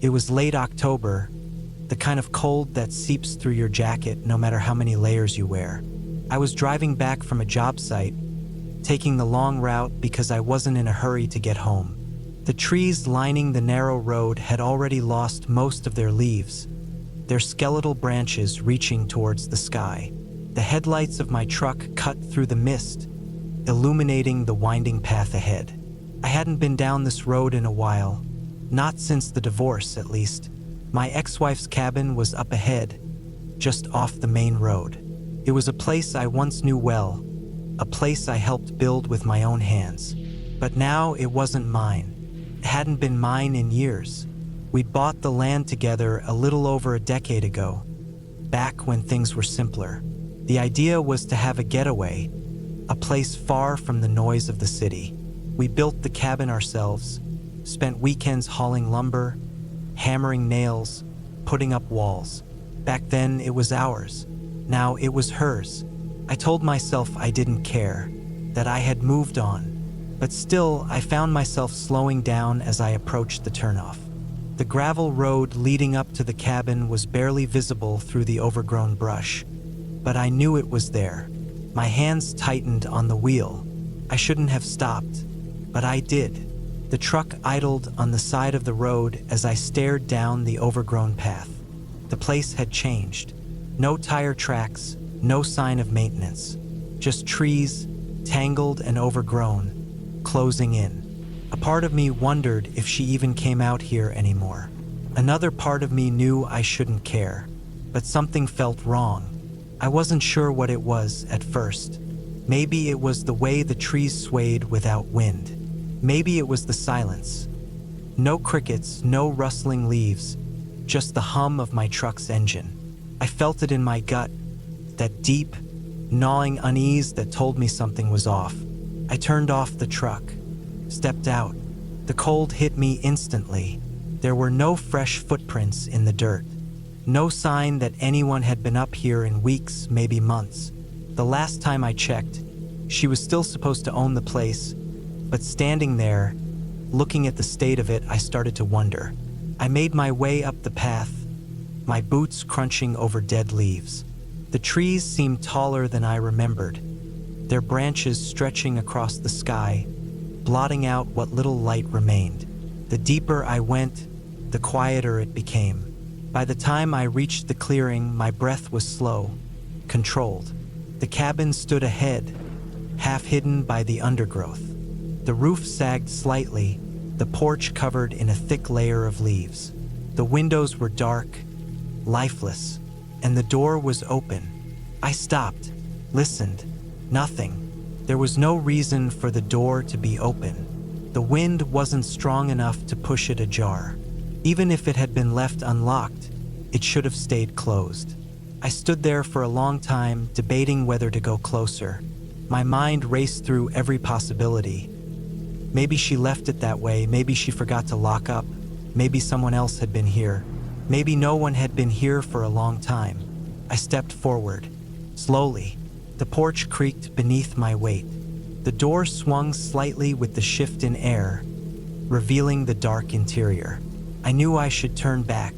It was late October, the kind of cold that seeps through your jacket no matter how many layers you wear. I was driving back from a job site, taking the long route because I wasn't in a hurry to get home. The trees lining the narrow road had already lost most of their leaves, their skeletal branches reaching towards the sky. The headlights of my truck cut through the mist, illuminating the winding path ahead. I hadn't been down this road in a while, not since the divorce at least. My ex-wife's cabin was up ahead, just off the main road. It was a place I once knew well, a place I helped build with my own hands. But now it wasn't mine. It hadn't been mine in years. We'd bought the land together a little over a decade ago, back when things were simpler. The idea was to have a getaway, a place far from the noise of the city. We built the cabin ourselves, spent weekends hauling lumber, hammering nails, putting up walls. Back then it was ours. Now it was hers. I told myself I didn't care, that I had moved on. But still, I found myself slowing down as I approached the turnoff. The gravel road leading up to the cabin was barely visible through the overgrown brush, but I knew it was there. My hands tightened on the wheel. I shouldn't have stopped, but I did. The truck idled on the side of the road as I stared down the overgrown path. The place had changed. No tire tracks, no sign of maintenance. Just trees, tangled and overgrown, closing in. A part of me wondered if she even came out here anymore. Another part of me knew I shouldn't care, but something felt wrong. I wasn't sure what it was at first. Maybe it was the way the trees swayed without wind. Maybe it was the silence. No crickets, no rustling leaves, just the hum of my truck's engine. I felt it in my gut, that deep, gnawing unease that told me something was off. I turned off the truck, stepped out. The cold hit me instantly. There were no fresh footprints in the dirt. No sign that anyone had been up here in weeks, maybe months. The last time I checked, she was still supposed to own the place, but standing there, looking at the state of it, I started to wonder. I made my way up the path, my boots crunching over dead leaves. The trees seemed taller than I remembered, their branches stretching across the sky, blotting out what little light remained. The deeper I went, the quieter it became. By the time I reached the clearing, my breath was slow, controlled. The cabin stood ahead, half hidden by the undergrowth. The roof sagged slightly, the porch covered in a thick layer of leaves. The windows were dark, lifeless, and the door was open. I stopped, listened. Nothing. There was no reason for the door to be open. The wind wasn't strong enough to push it ajar. Even if it had been left unlocked, it should have stayed closed. I stood there for a long time, debating whether to go closer. My mind raced through every possibility. Maybe she left it that way, maybe she forgot to lock up, maybe someone else had been here, maybe no one had been here for a long time. I stepped forward, slowly. The porch creaked beneath my weight. The door swung slightly with the shift in air, revealing the dark interior. I knew I should turn back,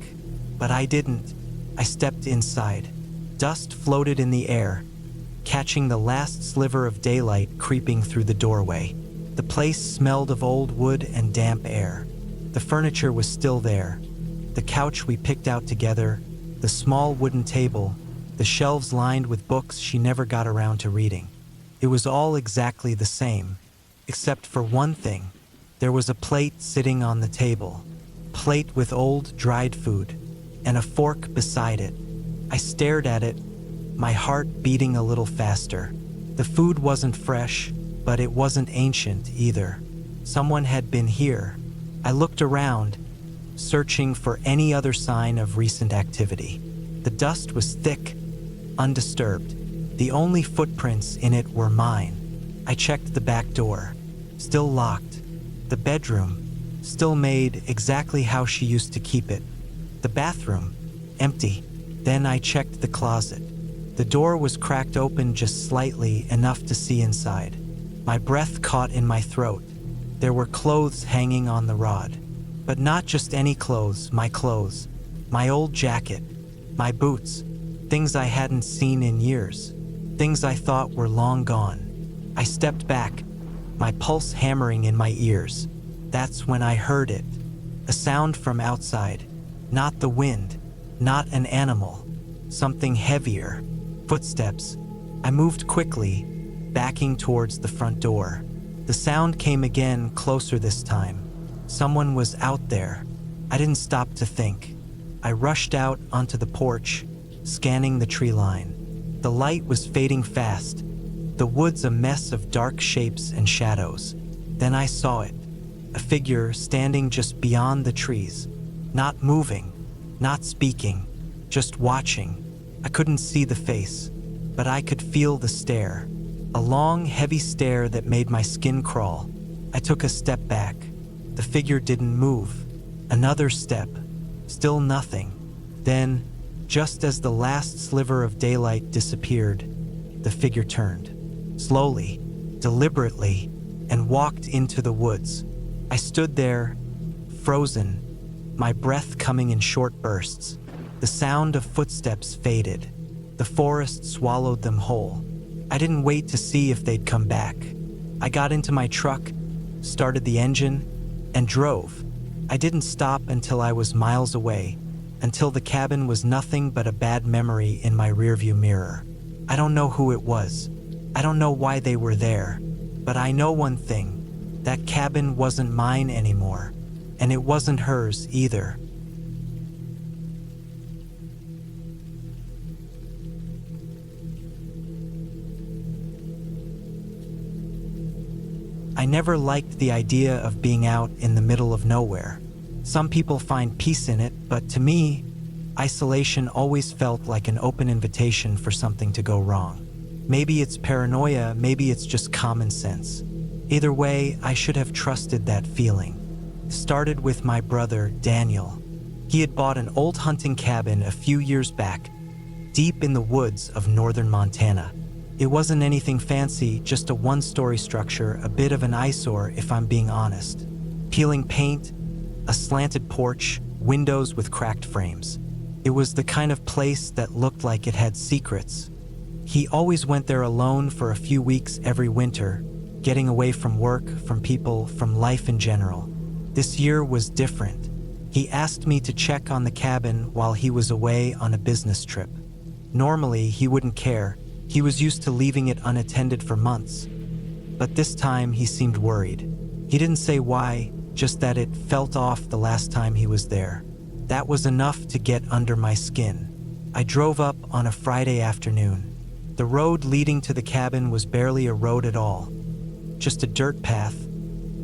but I didn't. I stepped inside. Dust floated in the air, catching the last sliver of daylight creeping through the doorway. The place smelled of old wood and damp air. The furniture was still there. The couch we picked out together, the small wooden table, the shelves lined with books she never got around to reading. It was all exactly the same, except for one thing. There was a plate sitting on the table, plate with old dried food, and a fork beside it. I stared at it, my heart beating a little faster. The food wasn't fresh, but it wasn't ancient either. Someone had been here. I looked around, searching for any other sign of recent activity. The dust was thick, undisturbed. The only footprints in it were mine. I checked the back door, still locked. The bedroom, still made exactly how she used to keep it. The bathroom, empty. Then I checked the closet. The door was cracked open just slightly, enough to see inside. My breath caught in my throat. There were clothes hanging on the rod. But not just any clothes, my old jacket, my boots, things I hadn't seen in years, things I thought were long gone. I stepped back, my pulse hammering in my ears. That's when I heard it. A sound from outside. Not the wind, not an animal. Something heavier. Footsteps. I moved quickly, backing towards the front door. The sound came again, closer this time. Someone was out there. I didn't stop to think. I rushed out onto the porch, scanning the tree line. The light was fading fast, the woods a mess of dark shapes and shadows. Then I saw it, a figure standing just beyond the trees, not moving, not speaking, just watching. I couldn't see the face, but I could feel the stare, a long, heavy stare that made my skin crawl. I took a step back. The figure didn't move. Another step. Still nothing. Then, just as the last sliver of daylight disappeared, the figure turned, slowly, deliberately, and walked into the woods. I stood there, frozen, my breath coming in short bursts. The sound of footsteps faded. The forest swallowed them whole. I didn't wait to see if they'd come back. I got into my truck, started the engine, and drove. I didn't stop until I was miles away, until the cabin was nothing but a bad memory in my rearview mirror. I don't know who it was. I don't know why they were there, but I know one thing. That cabin wasn't mine anymore, and it wasn't hers either. I never liked the idea of being out in the middle of nowhere. Some people find peace in it, but to me, isolation always felt like an open invitation for something to go wrong. Maybe it's paranoia, maybe it's just common sense. Either way, I should have trusted that feeling. It started with my brother, Daniel. He had bought an old hunting cabin a few years back, deep in the woods of northern Montana. It wasn't anything fancy, just a one-story structure, a bit of an eyesore if I'm being honest. Peeling paint, a slanted porch, windows with cracked frames. It was the kind of place that looked like it had secrets. He always went there alone for a few weeks every winter, getting away from work, from people, from life in general. This year was different. He asked me to check on the cabin while he was away on a business trip. Normally, he wouldn't care. He was used to leaving it unattended for months. But this time, he seemed worried. He didn't say why, just that it felt off the last time he was there. That was enough to get under my skin. I drove up on a Friday afternoon. The road leading to the cabin was barely a road at all, just a dirt path,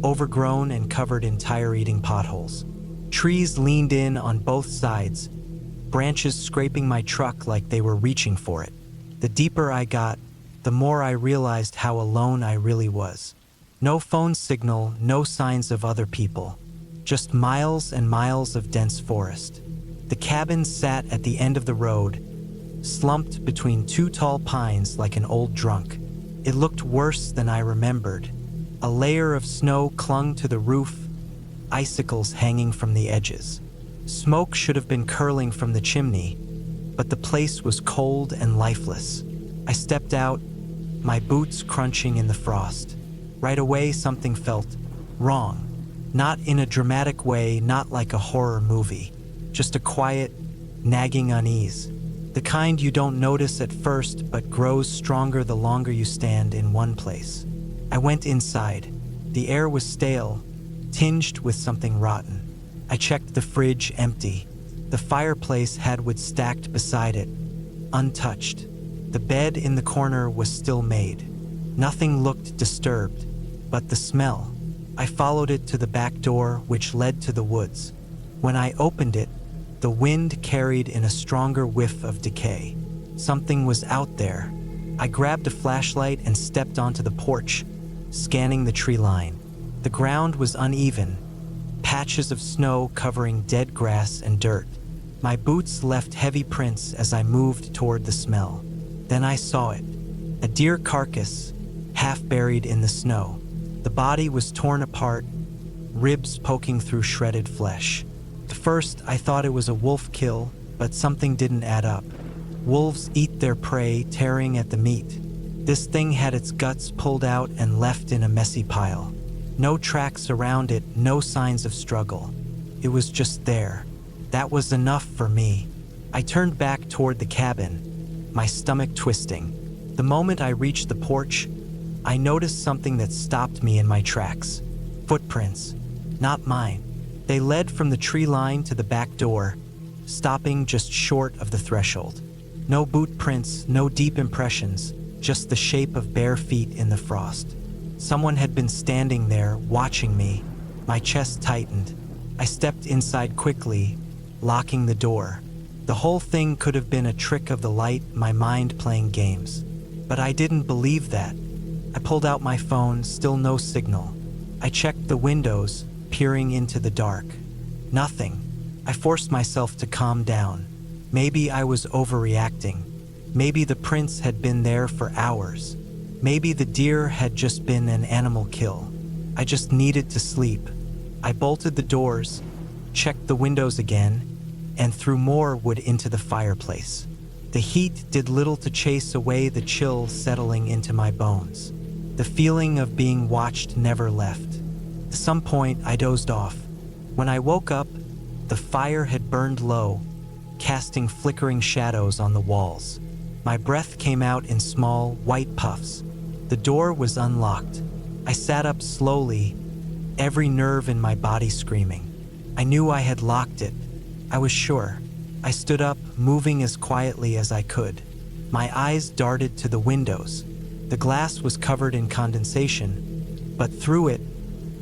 overgrown and covered in tire-eating potholes. Trees leaned in on both sides, branches scraping my truck like they were reaching for it. The deeper I got, the more I realized how alone I really was. No phone signal, no signs of other people, just miles and miles of dense forest. The cabin sat at the end of the road, slumped between two tall pines like an old drunk. It looked worse than I remembered. A layer of snow clung to the roof, icicles hanging from the edges. Smoke should have been curling from the chimney, but the place was cold and lifeless. I stepped out, my boots crunching in the frost. Right away, something felt wrong. Not in a dramatic way, not like a horror movie. Just a quiet, nagging unease. The kind you don't notice at first, but grows stronger the longer you stand in one place. I went inside. The air was stale, tinged with something rotten. I checked the fridge, empty. The fireplace had wood stacked beside it, untouched. The bed in the corner was still made. Nothing looked disturbed, but the smell. I followed it to the back door, which led to the woods. When I opened it, the wind carried in a stronger whiff of decay. Something was out there. I grabbed a flashlight and stepped onto the porch, scanning the tree line. The ground was uneven, patches of snow covering dead grass and dirt. My boots left heavy prints as I moved toward the smell. Then I saw it, a deer carcass, half buried in the snow. The body was torn apart, ribs poking through shredded flesh. At first, I thought it was a wolf kill, but something didn't add up. Wolves eat their prey, tearing at the meat. This thing had its guts pulled out and left in a messy pile. No tracks around it, no signs of struggle. It was just there. That was enough for me. I turned back toward the cabin, my stomach twisting. The moment I reached the porch, I noticed something that stopped me in my tracks. Footprints. Not mine. They led from the tree line to the back door, stopping just short of the threshold. No boot prints, no deep impressions, just the shape of bare feet in the frost. Someone had been standing there, watching me. My chest tightened. I stepped inside quickly, locking the door. The whole thing could have been a trick of the light, my mind playing games. But I didn't believe that. I pulled out my phone, still no signal. I checked the windows, peering into the dark. Nothing. I forced myself to calm down. Maybe I was overreacting. Maybe the prints had been there for hours. Maybe the deer had just been an animal kill. I just needed to sleep. I bolted the doors, checked the windows again, and threw more wood into the fireplace. The heat did little to chase away the chill settling into my bones. The feeling of being watched never left. At some point, I dozed off. When I woke up, the fire had burned low, casting flickering shadows on the walls. My breath came out in small, white puffs. The door was unlocked. I sat up slowly, every nerve in my body screaming. I knew I had locked it. I was sure. I stood up, moving as quietly as I could. My eyes darted to the windows. The glass was covered in condensation, but through it,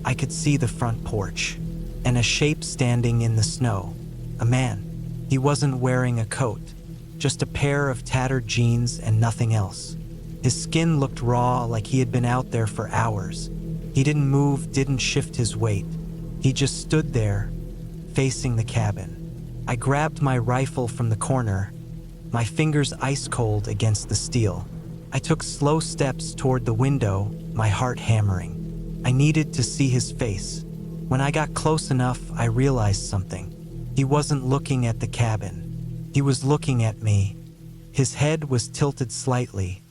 I could see the front porch, and a shape standing in the snow. A man. He wasn't wearing a coat, just a pair of tattered jeans and nothing else. His skin looked raw, like he had been out there for hours. He didn't move, didn't shift his weight. He just stood there, facing the cabin. I grabbed my rifle from the corner, my fingers ice cold against the steel. I took slow steps toward the window, my heart hammering. I needed to see his face. When I got close enough, I realized something. He wasn't looking at the cabin. He was looking at me. His head was tilted slightly,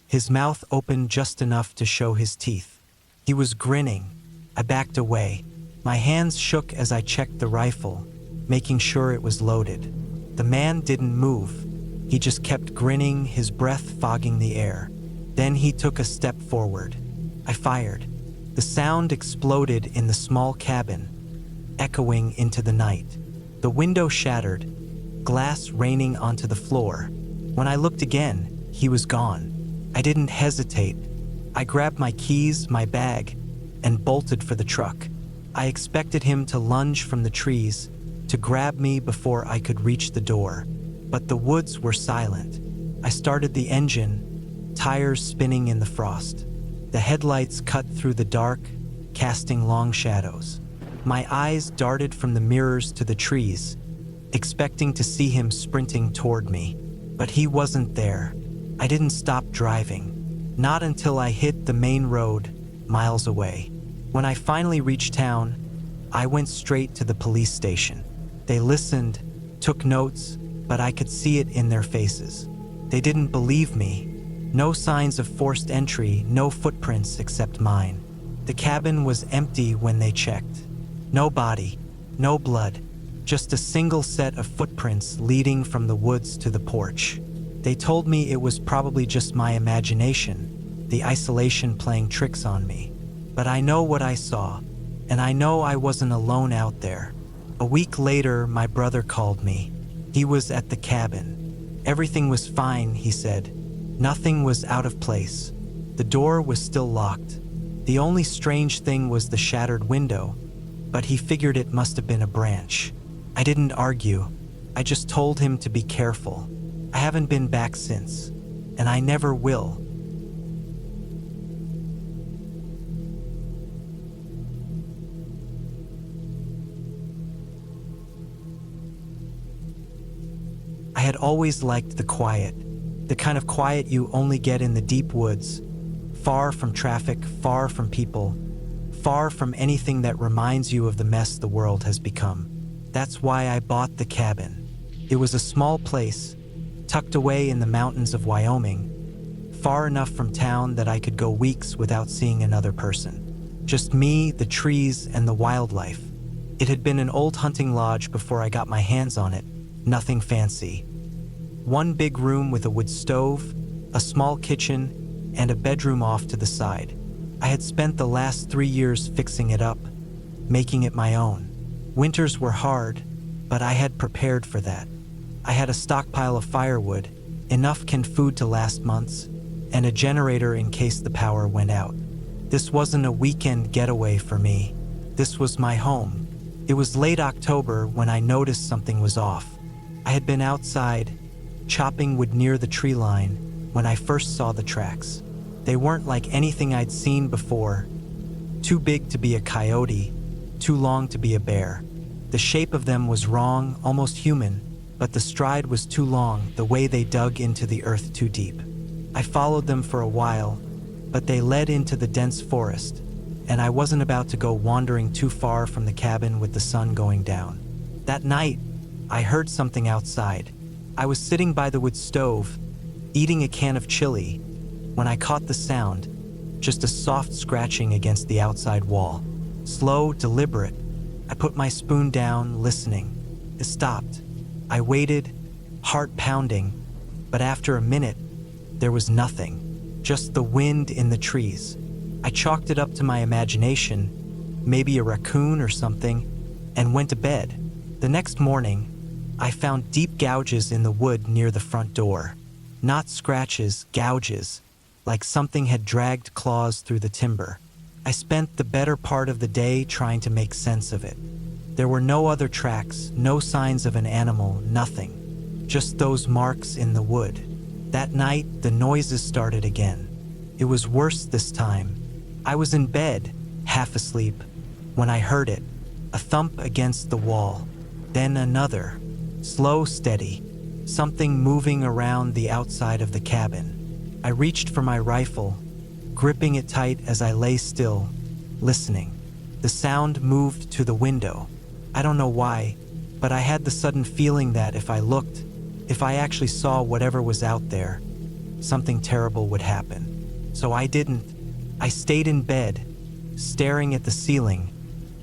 his mouth opened just enough to show his teeth. He was grinning. I backed away. My hands shook as I checked the rifle, making sure it was loaded. The man didn't move. He just kept grinning, his breath fogging the air. Then he took a step forward. I fired. The sound exploded in the small cabin, echoing into the night. The window shattered, glass raining onto the floor. When I looked again, he was gone. I didn't hesitate. I grabbed my keys, my bag, and bolted for the truck. I expected him to lunge from the trees, to grab me before I could reach the door. But the woods were silent. I started the engine, tires spinning in the frost. The headlights cut through the dark, casting long shadows. My eyes darted from the mirrors to the trees, expecting to see him sprinting toward me. But he wasn't there. I didn't stop driving. Not until I hit the main road, miles away. When I finally reached town, I went straight to the police station. They listened, took notes, but I could see it in their faces. They didn't believe me. No signs of forced entry, no footprints except mine. The cabin was empty when they checked. No body, no blood, just a single set of footprints leading from the woods to the porch. They told me it was probably just my imagination, the isolation playing tricks on me. But I know what I saw, and I know I wasn't alone out there. A week later, my brother called me. He was at the cabin. Everything was fine, he said. Nothing was out of place. The door was still locked. The only strange thing was the shattered window, but he figured it must have been a branch. I didn't argue. I just told him to be careful. I haven't been back since, and I never will. I had always liked the quiet, the kind of quiet you only get in the deep woods, far from traffic, far from people, far from anything that reminds you of the mess the world has become. That's why I bought the cabin. It was a small place, tucked away in the mountains of Wyoming, far enough from town that I could go weeks without seeing another person. Just me, the trees, and the wildlife. It had been an old hunting lodge before I got my hands on it, nothing fancy. One big room with a wood stove, a small kitchen, and a bedroom off to the side. I had spent the last 3 years fixing it up, making it my own. Winters were hard, but I had prepared for that. I had a stockpile of firewood, enough canned food to last months, and a generator in case the power went out. This wasn't a weekend getaway for me. This was my home. It was late October when I noticed something was off. I had been outside, chopping wood near the tree line, when I first saw the tracks. They weren't like anything I'd seen before. Too big to be a coyote, too long to be a bear. The shape of them was wrong, almost human, but the stride was too long, the way they dug into the earth too deep. I followed them for a while, but they led into the dense forest, and I wasn't about to go wandering too far from the cabin with the sun going down. That night, I heard something outside. I was sitting by the wood stove, eating a can of chili, when I caught the sound, just a soft scratching against the outside wall. Slow, deliberate. I put my spoon down, listening. It stopped. I waited, heart pounding, but after a minute, there was nothing, just the wind in the trees. I chalked it up to my imagination, maybe a raccoon or something, and went to bed. The next morning, I found deep gouges in the wood near the front door. Not scratches, gouges, like something had dragged claws through the timber. I spent the better part of the day trying to make sense of it. There were no other tracks, no signs of an animal, nothing. Just those marks in the wood. That night, the noises started again. It was worse this time. I was in bed, half asleep, when I heard it. A thump against the wall. Then another. Slow, steady. Something moving around the outside of the cabin. I reached for my rifle, gripping it tight as I lay still, listening. The sound moved to the window. I don't know why, but I had the sudden feeling that if I looked, if I actually saw whatever was out there, something terrible would happen. So I didn't. I stayed in bed, staring at the ceiling,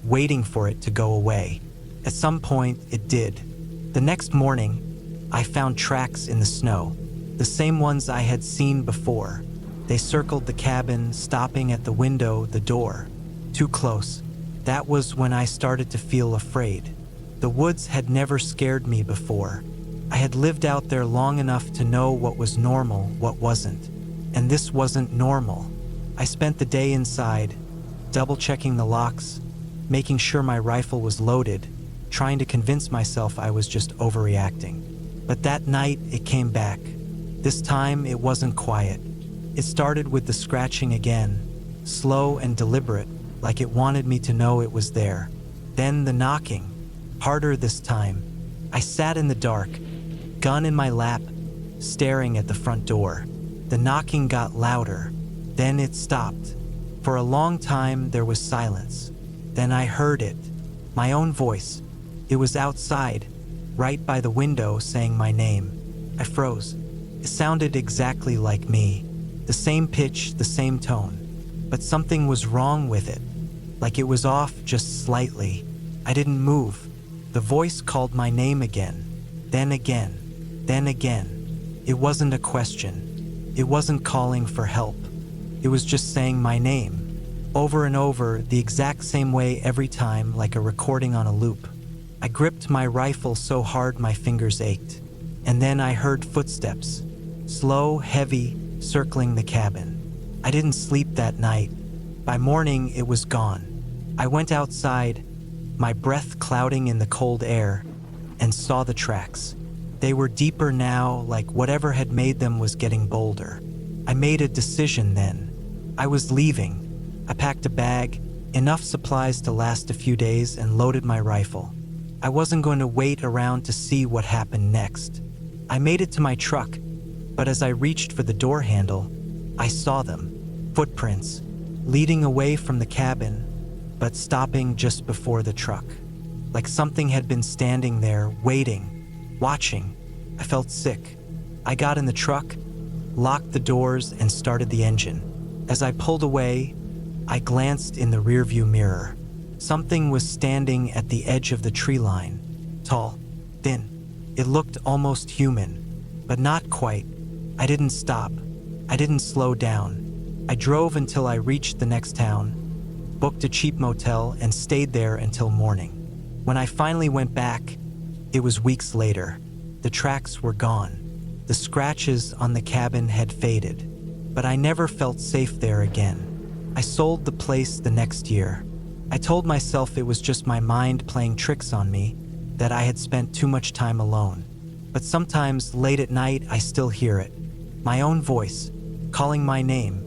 waiting for it to go away. At some point, it did. The next morning, I found tracks in the snow, the same ones I had seen before. They circled the cabin, stopping at the window, the door. Too close. That was when I started to feel afraid. The woods had never scared me before. I had lived out there long enough to know what was normal, what wasn't. And this wasn't normal. I spent the day inside, double-checking the locks, making sure my rifle was loaded, trying to convince myself I was just overreacting. But that night, it came back. This time, it wasn't quiet. It started with the scratching again, slow and deliberate, like it wanted me to know it was there. Then the knocking, harder this time. I sat in the dark, gun in my lap, staring at the front door. The knocking got louder. Then it stopped. For a long time, there was silence. Then I heard it, my own voice. It was outside, right by the window, saying my name. I froze. It sounded exactly like me. The same pitch, the same tone. But something was wrong with it. Like it was off just slightly. I didn't move. The voice called my name again. Then again. Then again. It wasn't a question. It wasn't calling for help. It was just saying my name. Over and over, the exact same way every time, like a recording on a loop. I gripped my rifle so hard my fingers ached. And then I heard footsteps. Slow, heavy, circling the cabin. I didn't sleep that night. By morning, it was gone. I went outside, my breath clouding in the cold air, and saw the tracks. They were deeper now, like whatever had made them was getting bolder. I made a decision then. I was leaving. I packed a bag, enough supplies to last a few days, and loaded my rifle. I wasn't going to wait around to see what happened next. I made it to my truck, but as I reached for the door handle, I saw them. Footprints, leading away from the cabin, but stopping just before the truck. Like something had been standing there, waiting, watching. I felt sick. I got in the truck, locked the doors, and started the engine. As I pulled away, I glanced in the rearview mirror. Something was standing at the edge of the tree line. Tall, thin. It looked almost human, but not quite. I didn't stop. I didn't slow down. I drove until I reached the next town, booked a cheap motel, and stayed there until morning. When I finally went back, it was weeks later. The tracks were gone. The scratches on the cabin had faded, but I never felt safe there again. I sold the place the next year. I told myself it was just my mind playing tricks on me, that I had spent too much time alone. But sometimes, late at night, I still hear it. My own voice, calling my name.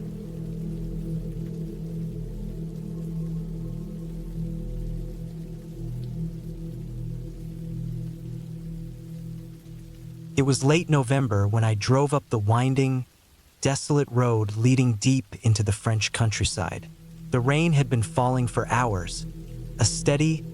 It was late November when I drove up the winding, desolate road leading deep into the French countryside. The rain had been falling for hours, a steady,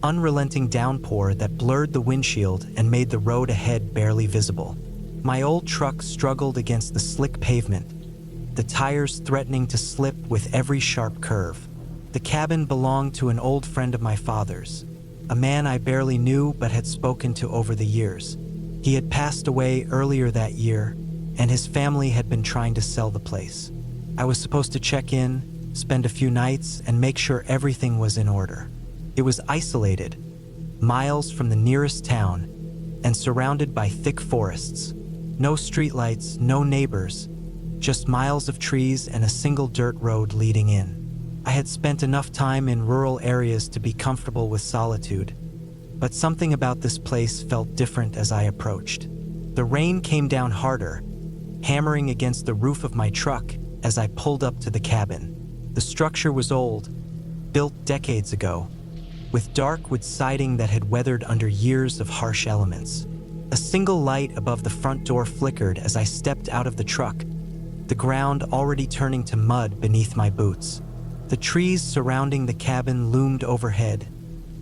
unrelenting downpour that blurred the windshield and made the road ahead barely visible. My old truck struggled against the slick pavement, the tires threatening to slip with every sharp curve. The cabin belonged to an old friend of my father's, a man I barely knew but had spoken to over the years. He had passed away earlier that year, and his family had been trying to sell the place. I was supposed to check in, spend a few nights, and make sure everything was in order. It was isolated, miles from the nearest town, and surrounded by thick forests. No streetlights, no neighbors, just miles of trees and a single dirt road leading in. I had spent enough time in rural areas to be comfortable with solitude, but something about this place felt different as I approached. The rain came down harder, hammering against the roof of my truck as I pulled up to the cabin. The structure was old, built decades ago, with dark wood siding that had weathered under years of harsh elements. A single light above the front door flickered as I stepped out of the truck, the ground already turning to mud beneath my boots. The trees surrounding the cabin loomed overhead,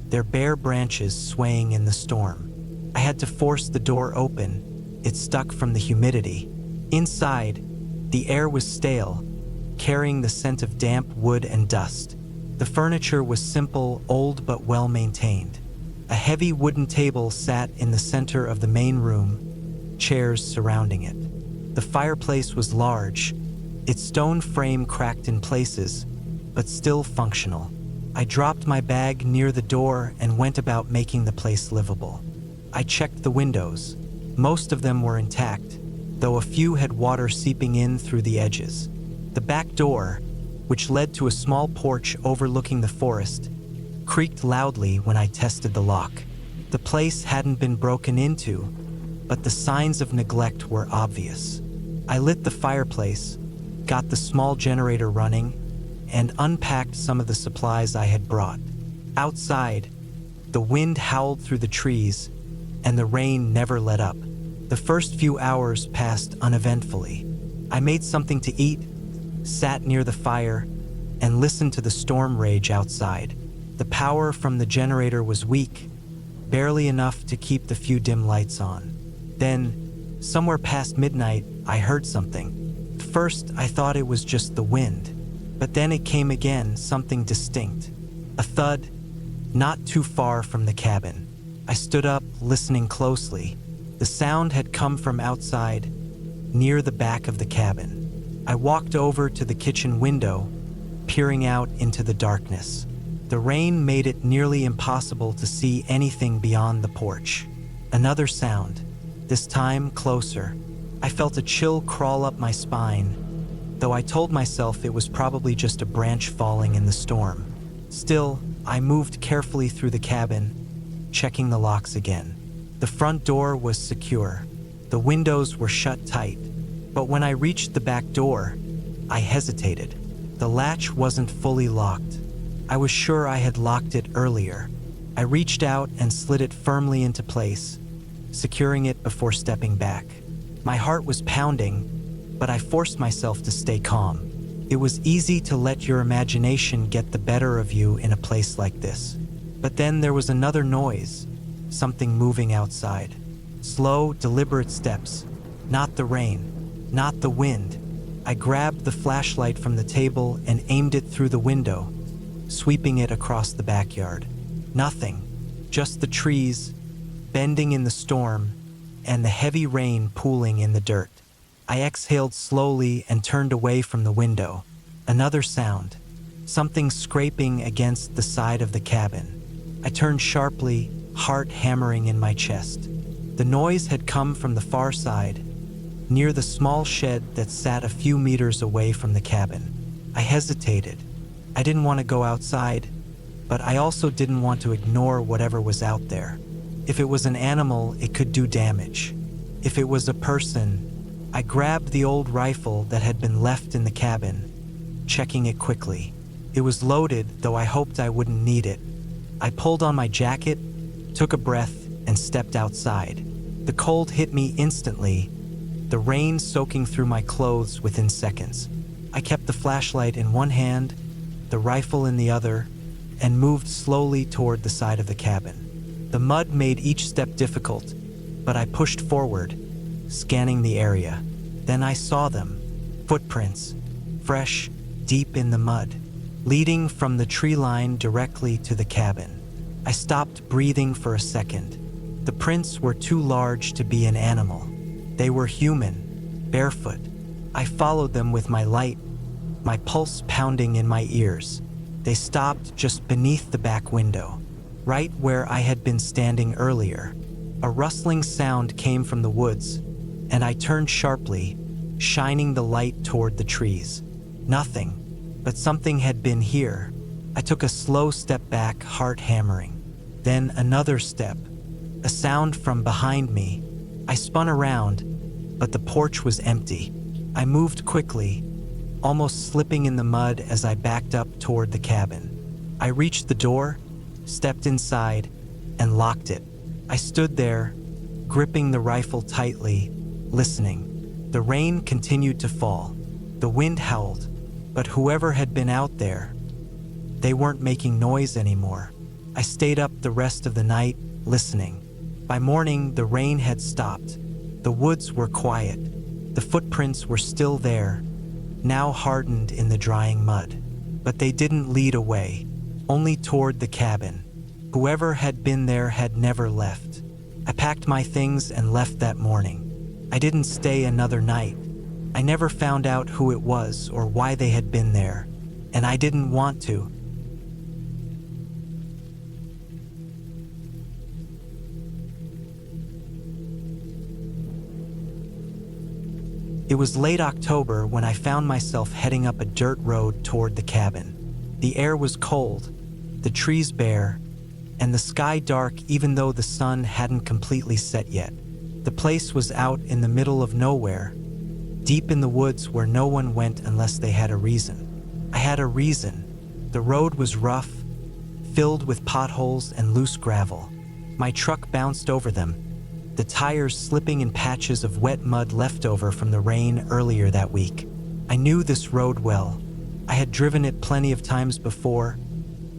their bare branches swaying in the storm. I had to force the door open. It stuck from the humidity. Inside, the air was stale, carrying the scent of damp wood and dust. The furniture was simple, old but well-maintained. A heavy wooden table sat in the center of the main room, chairs surrounding it. The fireplace was large, its stone frame cracked in places, but still functional. I dropped my bag near the door and went about making the place livable. I checked the windows. Most of them were intact, though a few had water seeping in through the edges. The back door, which led to a small porch overlooking the forest, creaked loudly when I tested the lock. The place hadn't been broken into, but the signs of neglect were obvious. I lit the fireplace, got the small generator running, and unpacked some of the supplies I had brought. Outside, the wind howled through the trees, and the rain never let up. The first few hours passed uneventfully. I made something to eat, sat near the fire, and listened to the storm rage outside. The power from the generator was weak, barely enough to keep the few dim lights on. Then, somewhere past midnight, I heard something. At first, I thought it was just the wind. But then it came again, something distinct. A thud, not too far from the cabin. I stood up, listening closely. The sound had come from outside, near the back of the cabin. I walked over to the kitchen window, peering out into the darkness. The rain made it nearly impossible to see anything beyond the porch. Another sound, this time closer. I felt a chill crawl up my spine, though I told myself it was probably just a branch falling in the storm. Still, I moved carefully through the cabin, checking the locks again. The front door was secure. The windows were shut tight. But when I reached the back door, I hesitated. The latch wasn't fully locked. I was sure I had locked it earlier. I reached out and slid it firmly into place, securing it before stepping back. My heart was pounding, but I forced myself to stay calm. It was easy to let your imagination get the better of you in a place like this. But then there was another noise, something moving outside. Slow, deliberate steps. Not the rain, not the wind. I grabbed the flashlight from the table and aimed it through the window, sweeping it across the backyard. Nothing, just the trees, bending in the storm, and the heavy rain pooling in the dirt. I exhaled slowly and turned away from the window. Another sound, something scraping against the side of the cabin. I turned sharply, heart hammering in my chest. The noise had come from the far side, near the small shed that sat a few meters away from the cabin. I hesitated. I didn't want to go outside, but I also didn't want to ignore whatever was out there. If it was an animal, it could do damage. If it was a person, I grabbed the old rifle that had been left in the cabin, checking it quickly. It was loaded, though I hoped I wouldn't need it. I pulled on my jacket, took a breath, and stepped outside. The cold hit me instantly, the rain soaking through my clothes within seconds. I kept the flashlight in one hand, the rifle in the other, and moved slowly toward the side of the cabin. The mud made each step difficult, but I pushed forward, scanning the area. Then I saw them, footprints, fresh, deep in the mud, leading from the tree line directly to the cabin. I stopped breathing for a second. The prints were too large to be an animal. They were human, barefoot. I followed them with my light, my pulse pounding in my ears. They stopped just beneath the back window, right where I had been standing earlier. A rustling sound came from the woods, and I turned sharply, shining the light toward the trees. Nothing, but something had been here. I took a slow step back, heart hammering. Then another step, a sound from behind me. I spun around, but the porch was empty. I moved quickly, almost slipping in the mud as I backed up toward the cabin. I reached the door, stepped inside, and locked it. I stood there, gripping the rifle tightly, listening. The rain continued to fall. The wind howled, but whoever had been out there, they weren't making noise anymore. I stayed up the rest of the night, listening. By morning, the rain had stopped. The woods were quiet. The footprints were still there, now hardened in the drying mud. But they didn't lead away, only toward the cabin. Whoever had been there had never left. I packed my things and left that morning. I didn't stay another night. I never found out who it was or why they had been there, and I didn't want to. It was late October when I found myself heading up a dirt road toward the cabin. The air was cold, the trees bare, and the sky dark even though the sun hadn't completely set yet. The place was out in the middle of nowhere, deep in the woods where no one went unless they had a reason. I had a reason. The road was rough, filled with potholes and loose gravel. My truck bounced over them, the tires slipping in patches of wet mud left over from the rain earlier that week. I knew this road well. I had driven it plenty of times before,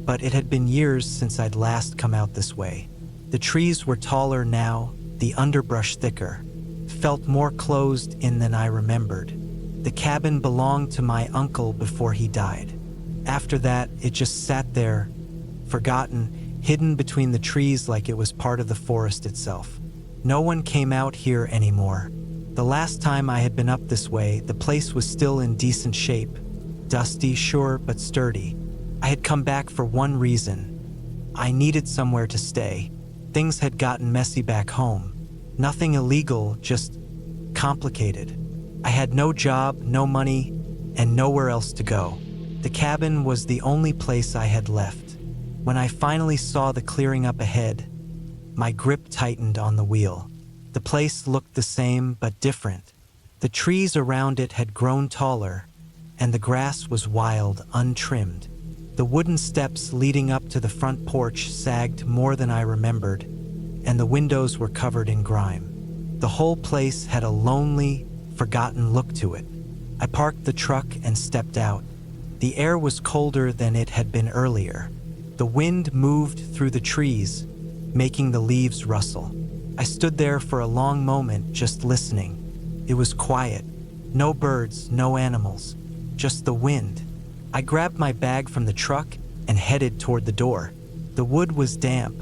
but it had been years since I'd last come out this way. The trees were taller now, the underbrush thicker, felt more closed in than I remembered. The cabin belonged to my uncle before he died. After that, it just sat there, forgotten, hidden between the trees like it was part of the forest itself. No one came out here anymore. The last time I had been up this way, the place was still in decent shape. Dusty, sure, but sturdy. I had come back for one reason. I needed somewhere to stay. Things had gotten messy back home. Nothing illegal, just complicated. I had no job, no money, and nowhere else to go. The cabin was the only place I had left. When I finally saw the clearing up ahead, my grip tightened on the wheel. The place looked the same but different. The trees around it had grown taller, and the grass was wild, untrimmed. The wooden steps leading up to the front porch sagged more than I remembered, and the windows were covered in grime. The whole place had a lonely, forgotten look to it. I parked the truck and stepped out. The air was colder than it had been earlier. The wind moved through the trees, making the leaves rustle. I stood there for a long moment, just listening. It was quiet. No birds, no animals, just the wind. I grabbed my bag from the truck and headed toward the door. The wood was damp,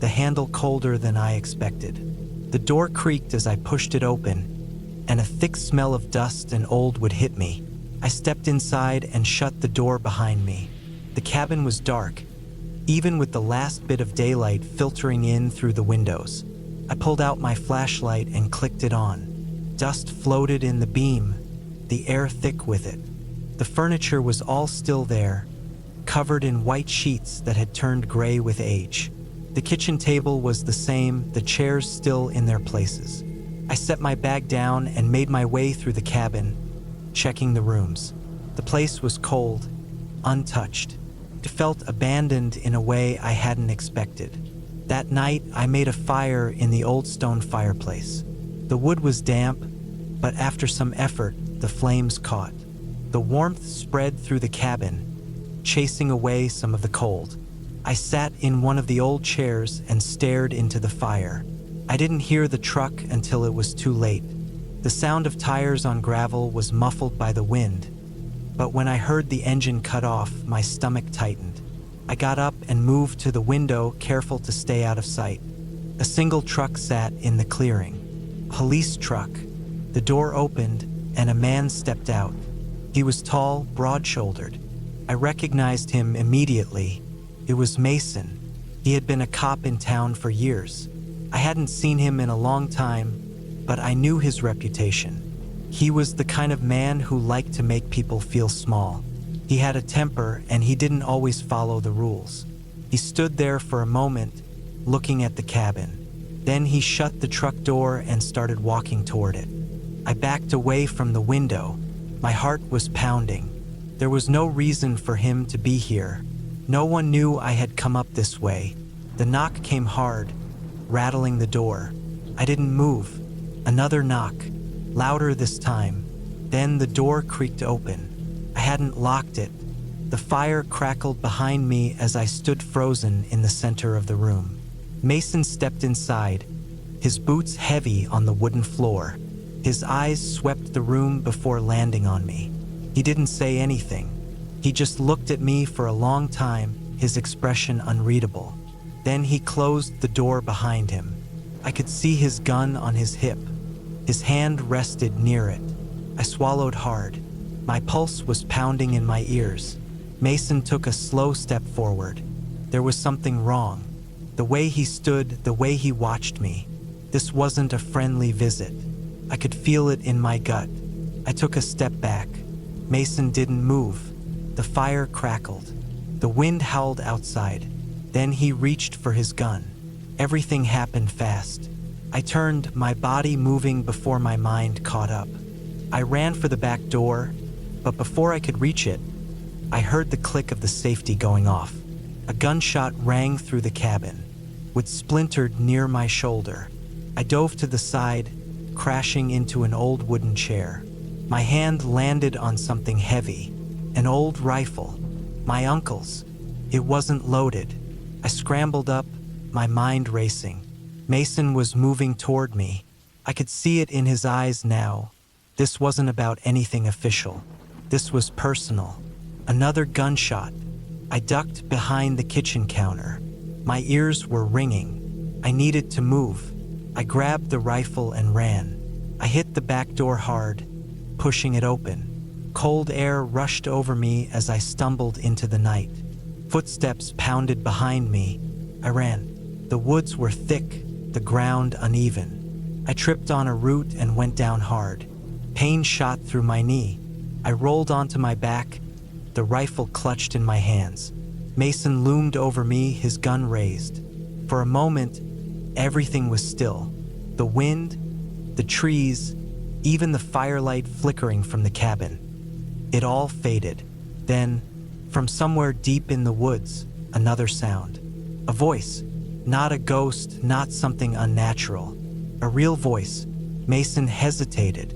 the handle colder than I expected. The door creaked as I pushed it open, and a thick smell of dust and old wood hit me. I stepped inside and shut the door behind me. The cabin was dark, even with the last bit of daylight filtering in through the windows. I pulled out my flashlight and clicked it on. Dust floated in the beam, the air thick with it. The furniture was all still there, covered in white sheets that had turned gray with age. The kitchen table was the same, the chairs still in their places. I set my bag down and made my way through the cabin, checking the rooms. The place was cold, untouched. It felt abandoned in a way I hadn't expected. That night, I made a fire in the old stone fireplace. The wood was damp, but after some effort, the flames caught. The warmth spread through the cabin, chasing away some of the cold. I sat in one of the old chairs and stared into the fire. I didn't hear the truck until it was too late. The sound of tires on gravel was muffled by the wind, but when I heard the engine cut off, my stomach tightened. I got up and moved to the window, careful to stay out of sight. A single truck sat in the clearing. Police truck. The door opened and a man stepped out. He was tall, broad-shouldered. I recognized him immediately. It was Mason. He had been a cop in town for years. I hadn't seen him in a long time, but I knew his reputation. He was the kind of man who liked to make people feel small. He had a temper, and he didn't always follow the rules. He stood there for a moment, looking at the cabin. Then he shut the truck door and started walking toward it. I backed away from the window. My heart was pounding. There was no reason for him to be here. No one knew I had come up this way. The knock came hard, rattling the door. I didn't move. Another knock, louder this time. Then the door creaked open. I hadn't locked it. The fire crackled behind me as I stood frozen in the center of the room. Mason stepped inside, his boots heavy on the wooden floor. His eyes swept the room before landing on me. He didn't say anything. He just looked at me for a long time, his expression unreadable. Then he closed the door behind him. I could see his gun on his hip. His hand rested near it. I swallowed hard. My pulse was pounding in my ears. Mason took a slow step forward. There was something wrong. The way he stood, the way he watched me. This wasn't a friendly visit. I could feel it in my gut. I took a step back. Mason didn't move. The fire crackled. The wind howled outside. Then he reached for his gun. Everything happened fast. I turned, my body moving before my mind caught up. I ran for the back door, but before I could reach it, I heard the click of the safety going off. A gunshot rang through the cabin, which splintered near my shoulder. I dove to the side, crashing into an old wooden chair. My hand landed on something heavy, an old rifle, my uncle's. It wasn't loaded. I scrambled up, my mind racing. Mason was moving toward me. I could see it in his eyes now. This wasn't about anything official. This was personal. Another gunshot. I ducked behind the kitchen counter. My ears were ringing. I needed to move. I grabbed the rifle and ran. I hit the back door hard, pushing it open. Cold air rushed over me as I stumbled into the night. Footsteps pounded behind me. I ran. The woods were thick, the ground uneven. I tripped on a root and went down hard. Pain shot through my knee. I rolled onto my back, the rifle clutched in my hands. Mason loomed over me, his gun raised. For a moment, everything was still. The wind, the trees, even the firelight flickering from the cabin. It all faded. Then, from somewhere deep in the woods, another sound. A voice. Not a ghost, not something unnatural. A real voice. Mason hesitated.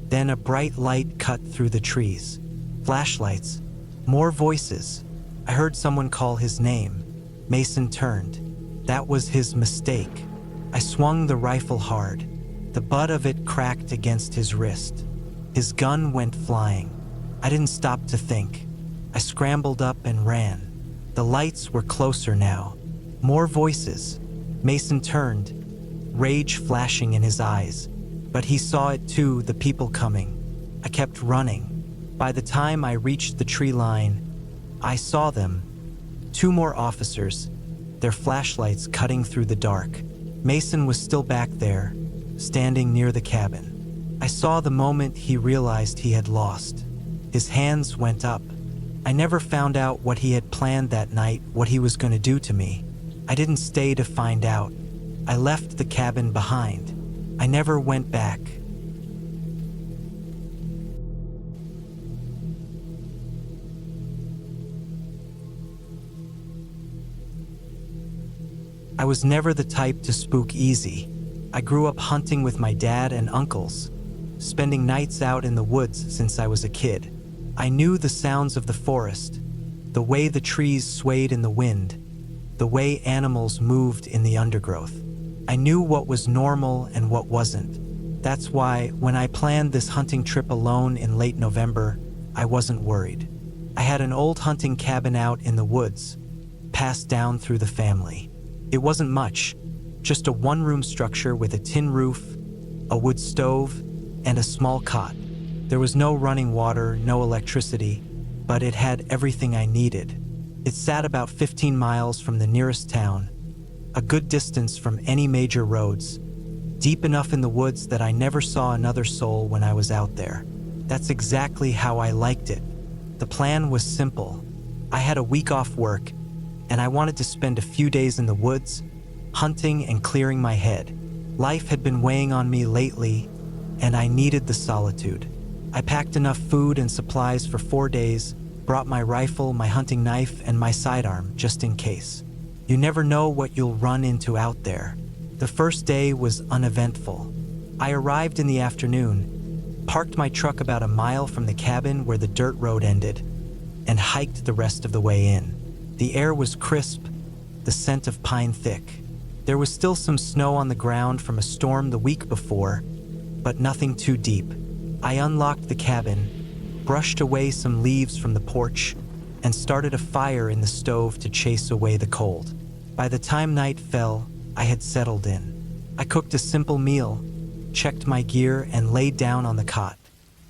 Then a bright light cut through the trees. Flashlights. More voices. I heard someone call his name. Mason turned. That was his mistake. I swung the rifle hard. The butt of it cracked against his wrist. His gun went flying. I didn't stop to think. I scrambled up and ran. The lights were closer now. More voices. Mason turned, rage flashing in his eyes. But he saw it too, the people coming. I kept running. By the time I reached the tree line, I saw them. 2 more officers, their flashlights cutting through the dark. Mason was still back there, standing near the cabin. I saw the moment he realized he had lost. His hands went up. I never found out what he had planned that night, what he was going to do to me. I didn't stay to find out. I left the cabin behind. I never went back. I was never the type to spook easy. I grew up hunting with my dad and uncles, spending nights out in the woods since I was a kid. I knew the sounds of the forest, the way the trees swayed in the wind, the way animals moved in the undergrowth. I knew what was normal and what wasn't. That's why, when I planned this hunting trip alone in late November, I wasn't worried. I had an old hunting cabin out in the woods, passed down through the family. It wasn't much, just a 1-room structure with a tin roof, a wood stove, and a small cot. There was no running water, no electricity, but it had everything I needed. It sat about 15 miles from the nearest town, a good distance from any major roads, deep enough in the woods that I never saw another soul when I was out there. That's exactly how I liked it. The plan was simple. I had a week off work, and I wanted to spend a few days in the woods, hunting and clearing my head. Life had been weighing on me lately, and I needed the solitude. I packed enough food and supplies for 4 days, brought my rifle, my hunting knife, and my sidearm, just in case. You never know what you'll run into out there. The first day was uneventful. I arrived in the afternoon, parked my truck about a mile from the cabin where the dirt road ended, and hiked the rest of the way in. The air was crisp, the scent of pine thick. There was still some snow on the ground from a storm the week before, but nothing too deep. I unlocked the cabin, brushed away some leaves from the porch, and started a fire in the stove to chase away the cold. By the time night fell, I had settled in. I cooked a simple meal, checked my gear, and laid down on the cot.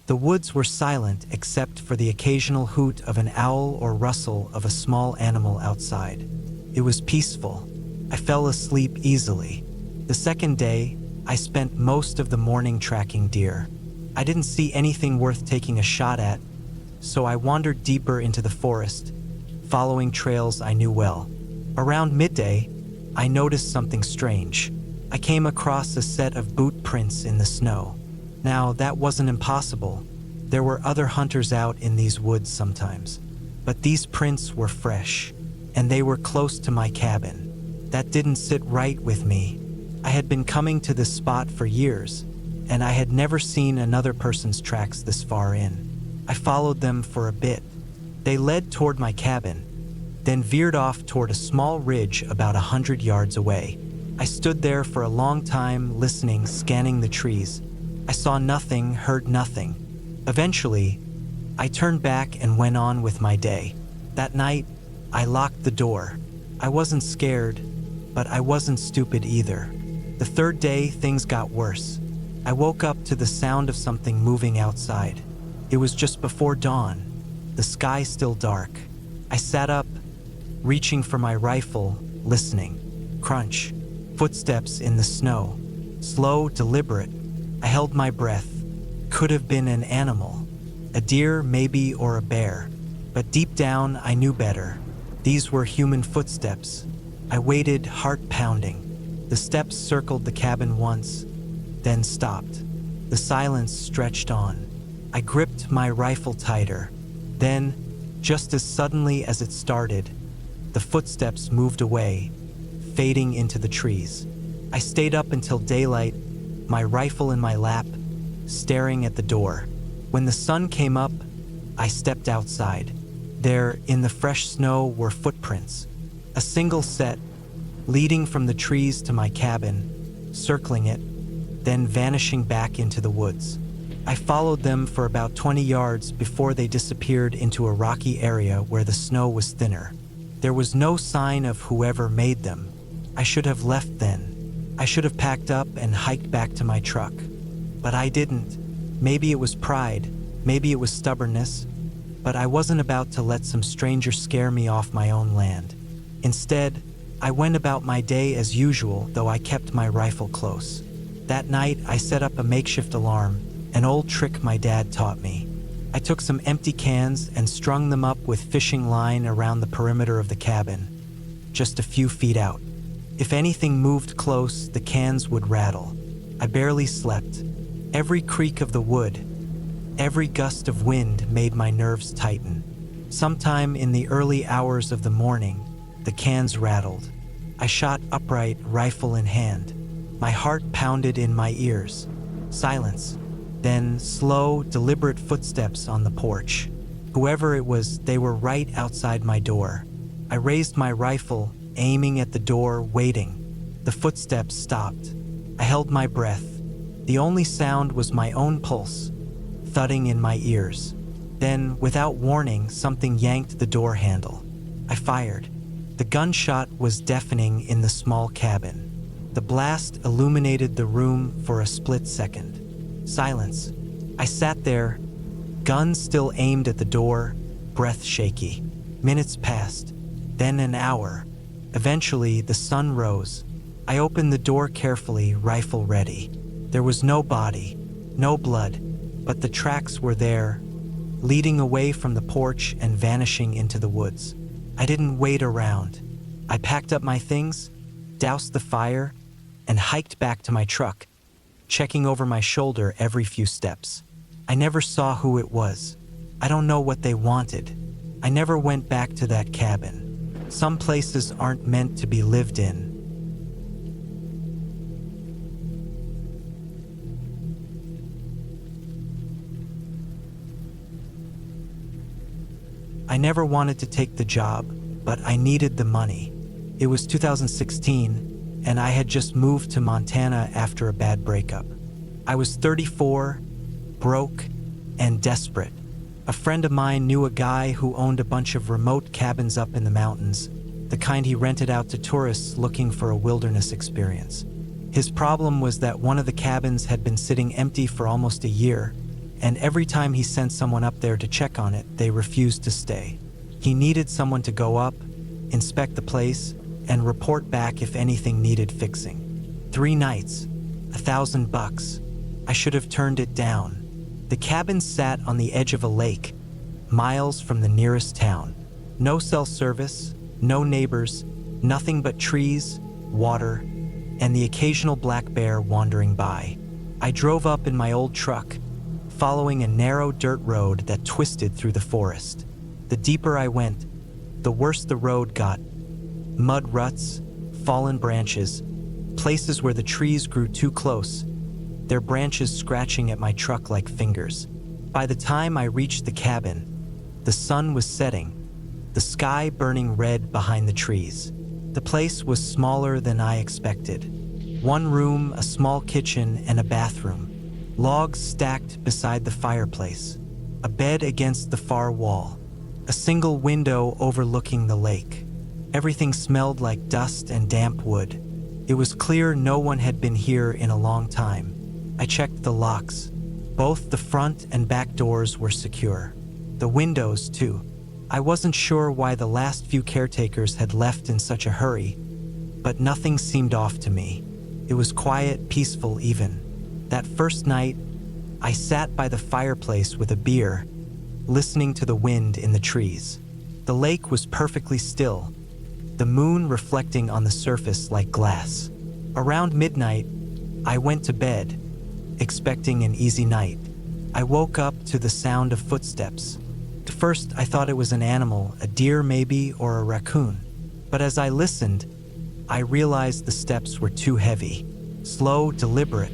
The woods were silent except for the occasional hoot of an owl or rustle of a small animal outside. It was peaceful. I fell asleep easily. The second day, I spent most of the morning tracking deer. I didn't see anything worth taking a shot at, so I wandered deeper into the forest, following trails I knew well. Around midday, I noticed something strange. I came across a set of boot prints in the snow. Now, that wasn't impossible. There were other hunters out in these woods sometimes. But these prints were fresh, and they were close to my cabin. That didn't sit right with me. I had been coming to this spot for years, and I had never seen another person's tracks this far in. I followed them for a bit. They led toward my cabin, then veered off toward a small ridge about 100 yards away. I stood there for a long time, listening, scanning the trees. I saw nothing, heard nothing. Eventually, I turned back and went on with my day. That night, I locked the door. I wasn't scared, but I wasn't stupid either. The third day, things got worse. I woke up to the sound of something moving outside. It was just before dawn, the sky still dark. I sat up, reaching for my rifle, listening. Crunch, footsteps in the snow. Slow, deliberate. I held my breath. Could have been an animal. A deer, maybe, or a bear. But deep down, I knew better. These were human footsteps. I waited, heart pounding. The steps circled the cabin once, then stopped. The silence stretched on. I gripped my rifle tighter. Then, just as suddenly as it started, the footsteps moved away, fading into the trees. I stayed up until daylight, my rifle in my lap, staring at the door. When the sun came up, I stepped outside. There, in the fresh snow, were footprints. A single set, leading from the trees to my cabin, circling it, then vanishing back into the woods. I followed them for about 20 yards before they disappeared into a rocky area where the snow was thinner. There was no sign of whoever made them. I should have left then. I should have packed up and hiked back to my truck. But I didn't. Maybe it was pride, maybe it was stubbornness, but I wasn't about to let some stranger scare me off my own land. Instead, I went about my day as usual, though I kept my rifle close. That night, I set up a makeshift alarm, an old trick my dad taught me. I took some empty cans and strung them up with fishing line around the perimeter of the cabin, just a few feet out. If anything moved close, the cans would rattle. I barely slept. Every creak of the wood, every gust of wind made my nerves tighten. Sometime in the early hours of the morning, the cans rattled. I shot upright, rifle in hand. My heart pounded in my ears. Silence. Then slow, deliberate footsteps on the porch. Whoever it was, they were right outside my door. I raised my rifle, aiming at the door, waiting. The footsteps stopped. I held my breath. The only sound was my own pulse, thudding in my ears. Then, without warning, something yanked the door handle. I fired. The gunshot was deafening in the small cabin. The blast illuminated the room for a split second. Silence. I sat there, gun still aimed at the door, breath shaky. Minutes passed, then an hour. Eventually, the sun rose. I opened the door carefully, rifle ready. There was no body, no blood, but the tracks were there, leading away from the porch and vanishing into the woods. I didn't wait around. I packed up my things, doused the fire, and hiked back to my truck, checking over my shoulder every few steps. I never saw who it was. I don't know what they wanted. I never went back to that cabin. Some places aren't meant to be lived in. I never wanted to take the job, but I needed the money. It was 2016, and I had just moved to Montana after a bad breakup. I was 34, broke, and desperate. A friend of mine knew a guy who owned a bunch of remote cabins up in the mountains, the kind he rented out to tourists looking for a wilderness experience. His problem was that one of the cabins had been sitting empty for almost a year, and every time he sent someone up there to check on it, they refused to stay. He needed someone to go up, inspect the place, and report back if anything needed fixing. 3 nights, $1,000. I should have turned it down. The cabin sat on the edge of a lake, miles from the nearest town. No cell service, no neighbors, nothing but trees, water, and the occasional black bear wandering by. I drove up in my old truck, following a narrow dirt road that twisted through the forest. The deeper I went, the worse the road got. Mud ruts, fallen branches, places where the trees grew too close, their branches scratching at my truck like fingers. By the time I reached the cabin, the sun was setting, the sky burning red behind the trees. The place was smaller than I expected. 1 room, a small kitchen, and a bathroom. Logs stacked beside the fireplace, a bed against the far wall, a single window overlooking the lake. Everything smelled like dust and damp wood. It was clear no one had been here in a long time. I checked the locks. Both the front and back doors were secure. The windows, too. I wasn't sure why the last few caretakers had left in such a hurry, but nothing seemed off to me. It was quiet, peaceful even. That first night, I sat by the fireplace with a beer, listening to the wind in the trees. The lake was perfectly still, the moon reflecting on the surface like glass. Around midnight, I went to bed, expecting an easy night. I woke up to the sound of footsteps. At first, I thought it was an animal, a deer maybe, or a raccoon. But as I listened, I realized the steps were too heavy, slow, deliberate,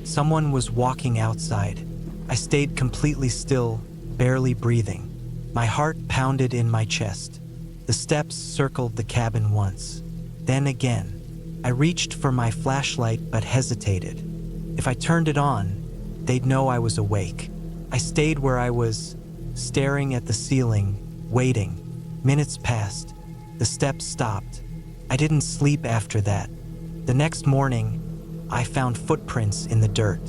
Someone was walking outside. I stayed completely still, barely breathing. My heart pounded in my chest. The steps circled the cabin once, then again. I reached for my flashlight but hesitated. If I turned it on, they'd know I was awake. I stayed where I was, staring at the ceiling, waiting. Minutes passed. The steps stopped. I didn't sleep after that. The next morning, I found footprints in the dirt.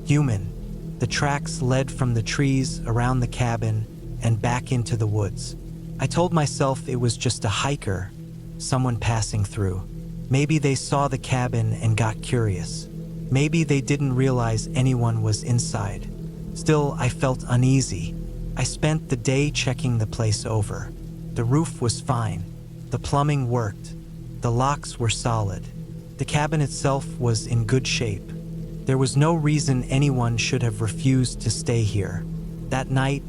Human. The tracks led from the trees around the cabin and back into the woods. I told myself it was just a hiker, someone passing through. Maybe they saw the cabin and got curious. Maybe they didn't realize anyone was inside. Still, I felt uneasy. I spent the day checking the place over. The roof was fine. The plumbing worked. The locks were solid. The cabin itself was in good shape. There was no reason anyone should have refused to stay here. That night,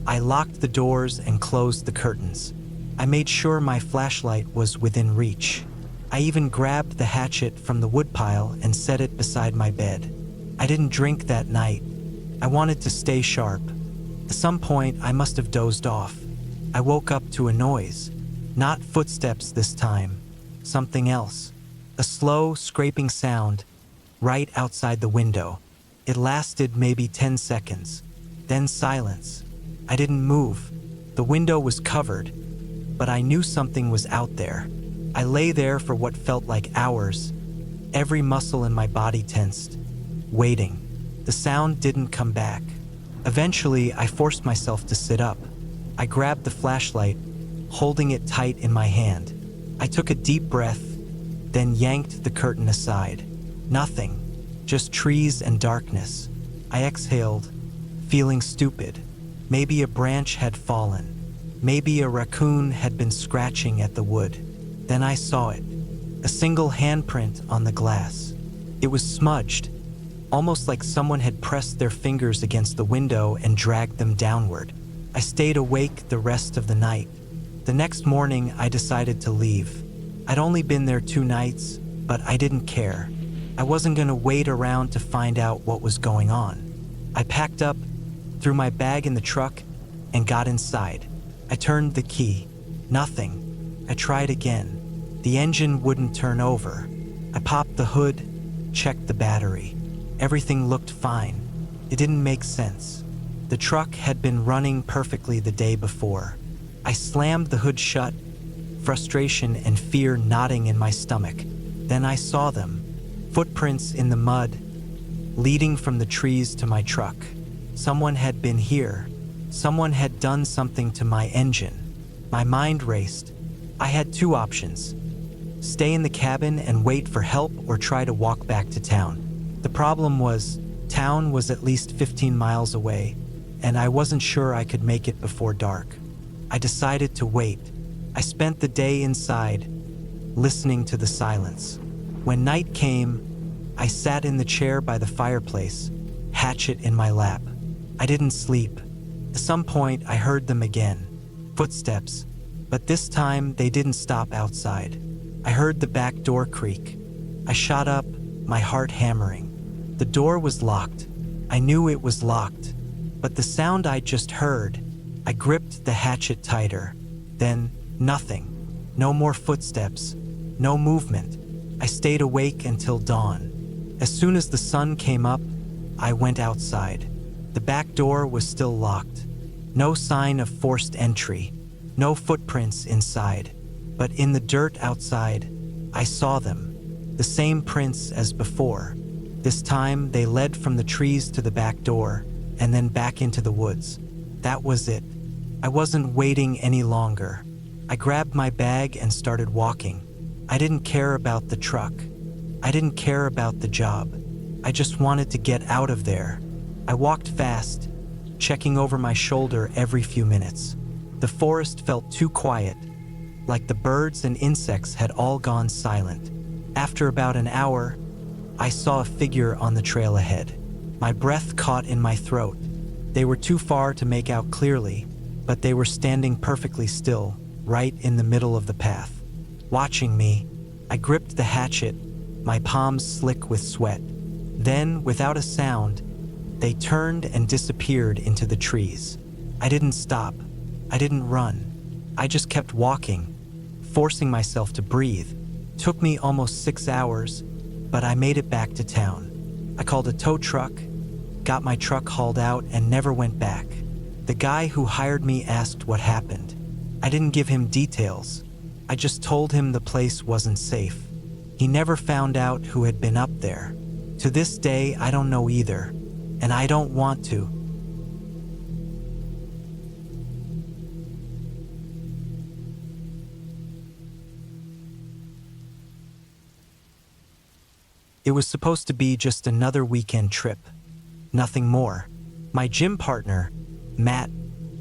I locked the doors and closed the curtains. I made sure my flashlight was within reach. I even grabbed the hatchet from the woodpile and set it beside my bed. I didn't drink that night. I wanted to stay sharp. At some point, I must have dozed off. I woke up to a noise. Not footsteps this time. Something else. A slow, scraping sound right outside the window. It lasted maybe 10 seconds. Then silence. I didn't move. The window was covered, but I knew something was out there. I lay there for what felt like hours, every muscle in my body tensed, waiting. The sound didn't come back. Eventually, I forced myself to sit up. I grabbed the flashlight, holding it tight in my hand. I took a deep breath, then yanked the curtain aside. Nothing, just trees and darkness. I exhaled, feeling stupid. Maybe a branch had fallen. Maybe a raccoon had been scratching at the wood. Then I saw it, a single handprint on the glass. It was smudged, almost like someone had pressed their fingers against the window and dragged them downward. I stayed awake the rest of the night. The next morning, I decided to leave. I'd only been there 2 nights, but I didn't care. I wasn't going to wait around to find out what was going on. I packed up, threw my bag in the truck, and got inside. I turned the key. Nothing. I tried again. The engine wouldn't turn over. I popped the hood, checked the battery. Everything looked fine. It didn't make sense. The truck had been running perfectly the day before. I slammed the hood shut, frustration and fear knotting in my stomach. Then I saw them, footprints in the mud, leading from the trees to my truck. Someone had been here. Someone had done something to my engine. My mind raced. I had 2 options. Stay in the cabin and wait for help or try to walk back to town. The problem was, town was at least 15 miles away, and I wasn't sure I could make it before dark. I decided to wait. I spent the day inside, listening to the silence. When night came, I sat in the chair by the fireplace, hatchet in my lap. I didn't sleep. At some point, I heard them again. Footsteps. But this time, they didn't stop outside. I heard the back door creak. I shot up, my heart hammering. The door was locked. I knew it was locked. But the sound I just heard, I gripped the hatchet tighter. Then, nothing. No more footsteps. No movement. I stayed awake until dawn. As soon as the sun came up, I went outside. The back door was still locked. No sign of forced entry. No footprints inside. But in the dirt outside, I saw them. The same prints as before. This time, they led from the trees to the back door, and then back into the woods. That was it. I wasn't waiting any longer. I grabbed my bag and started walking. I didn't care about the truck. I didn't care about the job. I just wanted to get out of there. I walked fast, checking over my shoulder every few minutes. The forest felt too quiet, like the birds and insects had all gone silent. After about an hour, I saw a figure on the trail ahead. My breath caught in my throat. They were too far to make out clearly, but they were standing perfectly still, right in the middle of the path. Watching me, I gripped the hatchet, my palms slick with sweat. Then, without a sound, they turned and disappeared into the trees. I didn't stop. I didn't run. I just kept walking, forcing myself to breathe. Took me almost 6 hours, but I made it back to town. I called a tow truck, got my truck hauled out, and never went back. The guy who hired me asked what happened. I didn't give him details. I just told him the place wasn't safe. He never found out who had been up there. To this day, I don't know either, and I don't want to. It was supposed to be just another weekend trip. Nothing more. My gym partner, Matt,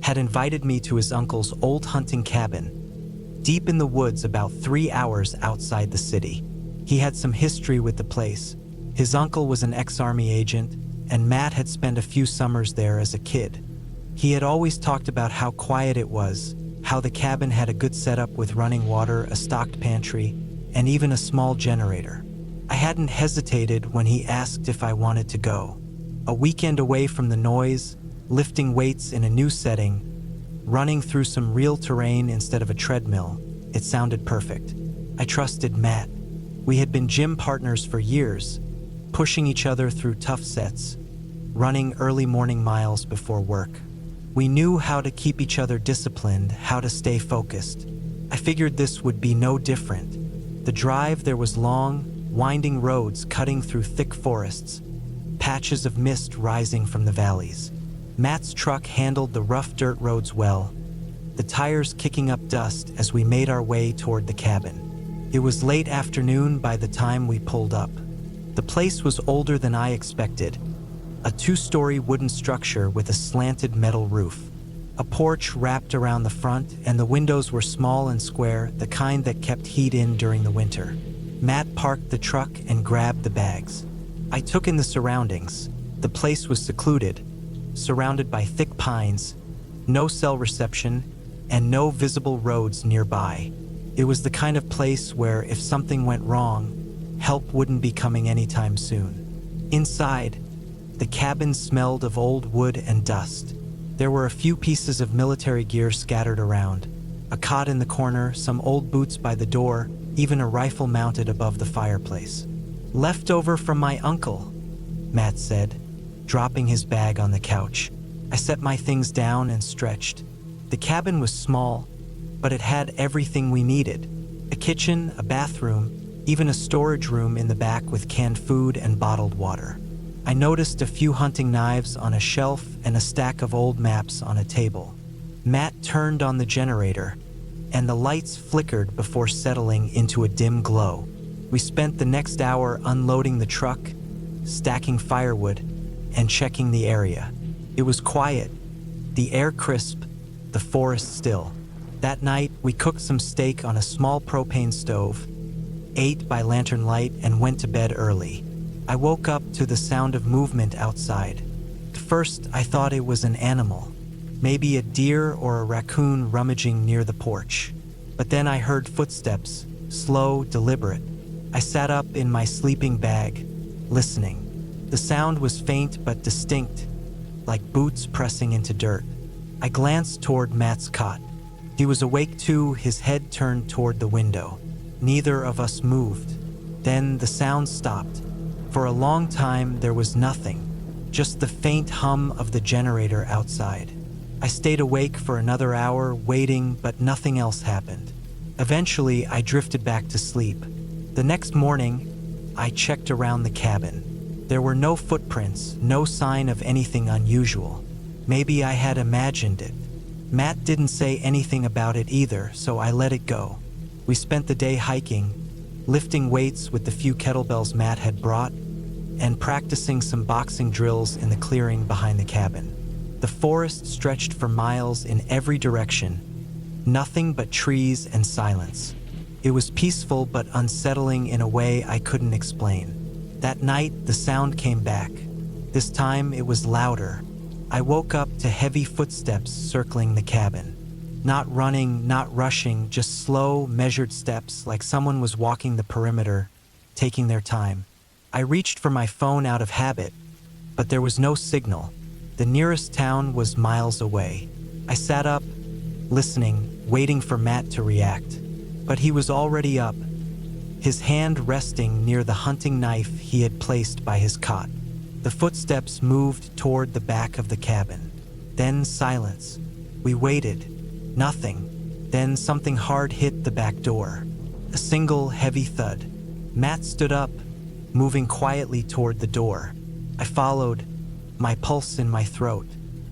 had invited me to his uncle's old hunting cabin, deep in the woods about 3 hours outside the city. He had some history with the place. His uncle was an ex-army agent, and Matt had spent a few summers there as a kid. He had always talked about how quiet it was, how the cabin had a good setup with running water, a stocked pantry, and even a small generator. I hadn't hesitated when he asked if I wanted to go. A weekend away from the noise, lifting weights in a new setting, running through some real terrain instead of a treadmill, it sounded perfect. I trusted Matt. We had been gym partners for years, pushing each other through tough sets, running early morning miles before work. We knew how to keep each other disciplined, how to stay focused. I figured this would be no different. The drive there was long, winding roads cutting through thick forests, patches of mist rising from the valleys. Matt's truck handled the rough dirt roads well, the tires kicking up dust as we made our way toward the cabin. It was late afternoon by the time we pulled up. The place was older than I expected, a 2-story wooden structure with a slanted metal roof. A porch wrapped around the front, and the windows were small and square, the kind that kept heat in during the winter. Matt parked the truck and grabbed the bags. I took in the surroundings. The place was secluded, surrounded by thick pines, no cell reception, and no visible roads nearby. It was the kind of place where if something went wrong, help wouldn't be coming anytime soon. Inside, the cabin smelled of old wood and dust. There were a few pieces of military gear scattered around, a cot in the corner, some old boots by the door, even a rifle mounted above the fireplace. "Leftover from my uncle," Matt said, dropping his bag on the couch. I set my things down and stretched. The cabin was small, but it had everything we needed. A kitchen, a bathroom, even a storage room in the back with canned food and bottled water. I noticed a few hunting knives on a shelf and a stack of old maps on a table. Matt turned on the generator, and the lights flickered before settling into a dim glow. We spent the next hour unloading the truck, stacking firewood, and checking the area. It was quiet, the air crisp, the forest still. That night, we cooked some steak on a small propane stove, ate by lantern light, and went to bed early. I woke up to the sound of movement outside. At first, I thought it was an animal, maybe a deer or a raccoon rummaging near the porch. But then I heard footsteps, slow, deliberate. I sat up in my sleeping bag, listening. The sound was faint but distinct, like boots pressing into dirt. I glanced toward Matt's cot. He was awake too, his head turned toward the window. Neither of us moved. Then the sound stopped. For a long time, there was nothing, just the faint hum of the generator outside. I stayed awake for another hour, waiting, but nothing else happened. Eventually, I drifted back to sleep. The next morning, I checked around the cabin. There were no footprints, no sign of anything unusual. Maybe I had imagined it. Matt didn't say anything about it either, so I let it go. We spent the day hiking, lifting weights with the few kettlebells Matt had brought, and practicing some boxing drills in the clearing behind the cabin. The forest stretched for miles in every direction, nothing but trees and silence. It was peaceful but unsettling in a way I couldn't explain. That night, the sound came back. This time, it was louder. I woke up to heavy footsteps circling the cabin. Not running, not rushing, just slow, measured steps like someone was walking the perimeter, taking their time. I reached for my phone out of habit, but there was no signal. The nearest town was miles away. I sat up, listening, waiting for Matt to react. But he was already up, his hand resting near the hunting knife he had placed by his cot. The footsteps moved toward the back of the cabin. Then silence. We waited. Nothing. Then something hard hit the back door. A single heavy thud. Matt stood up, moving quietly toward the door. I followed, my pulse in my throat.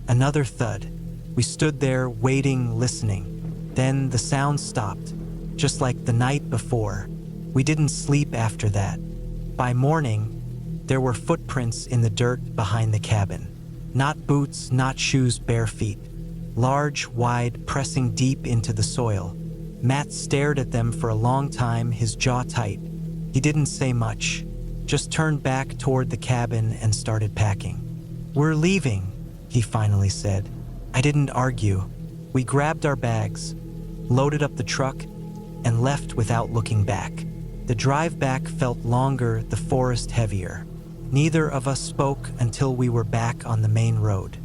Another thud. We stood there, waiting, listening. Then the sound stopped, just like the night before. We didn't sleep after that. By morning, there were footprints in the dirt behind the cabin. Not boots, not shoes, bare feet. Large, wide, pressing deep into the soil. Matt stared at them for a long time, his jaw tight. He didn't say much, just turned back toward the cabin and started packing. "We're leaving," he finally said. I didn't argue. We grabbed our bags, loaded up the truck, and left without looking back. The drive back felt longer, the forest heavier. Neither of us spoke until we were back on the main road.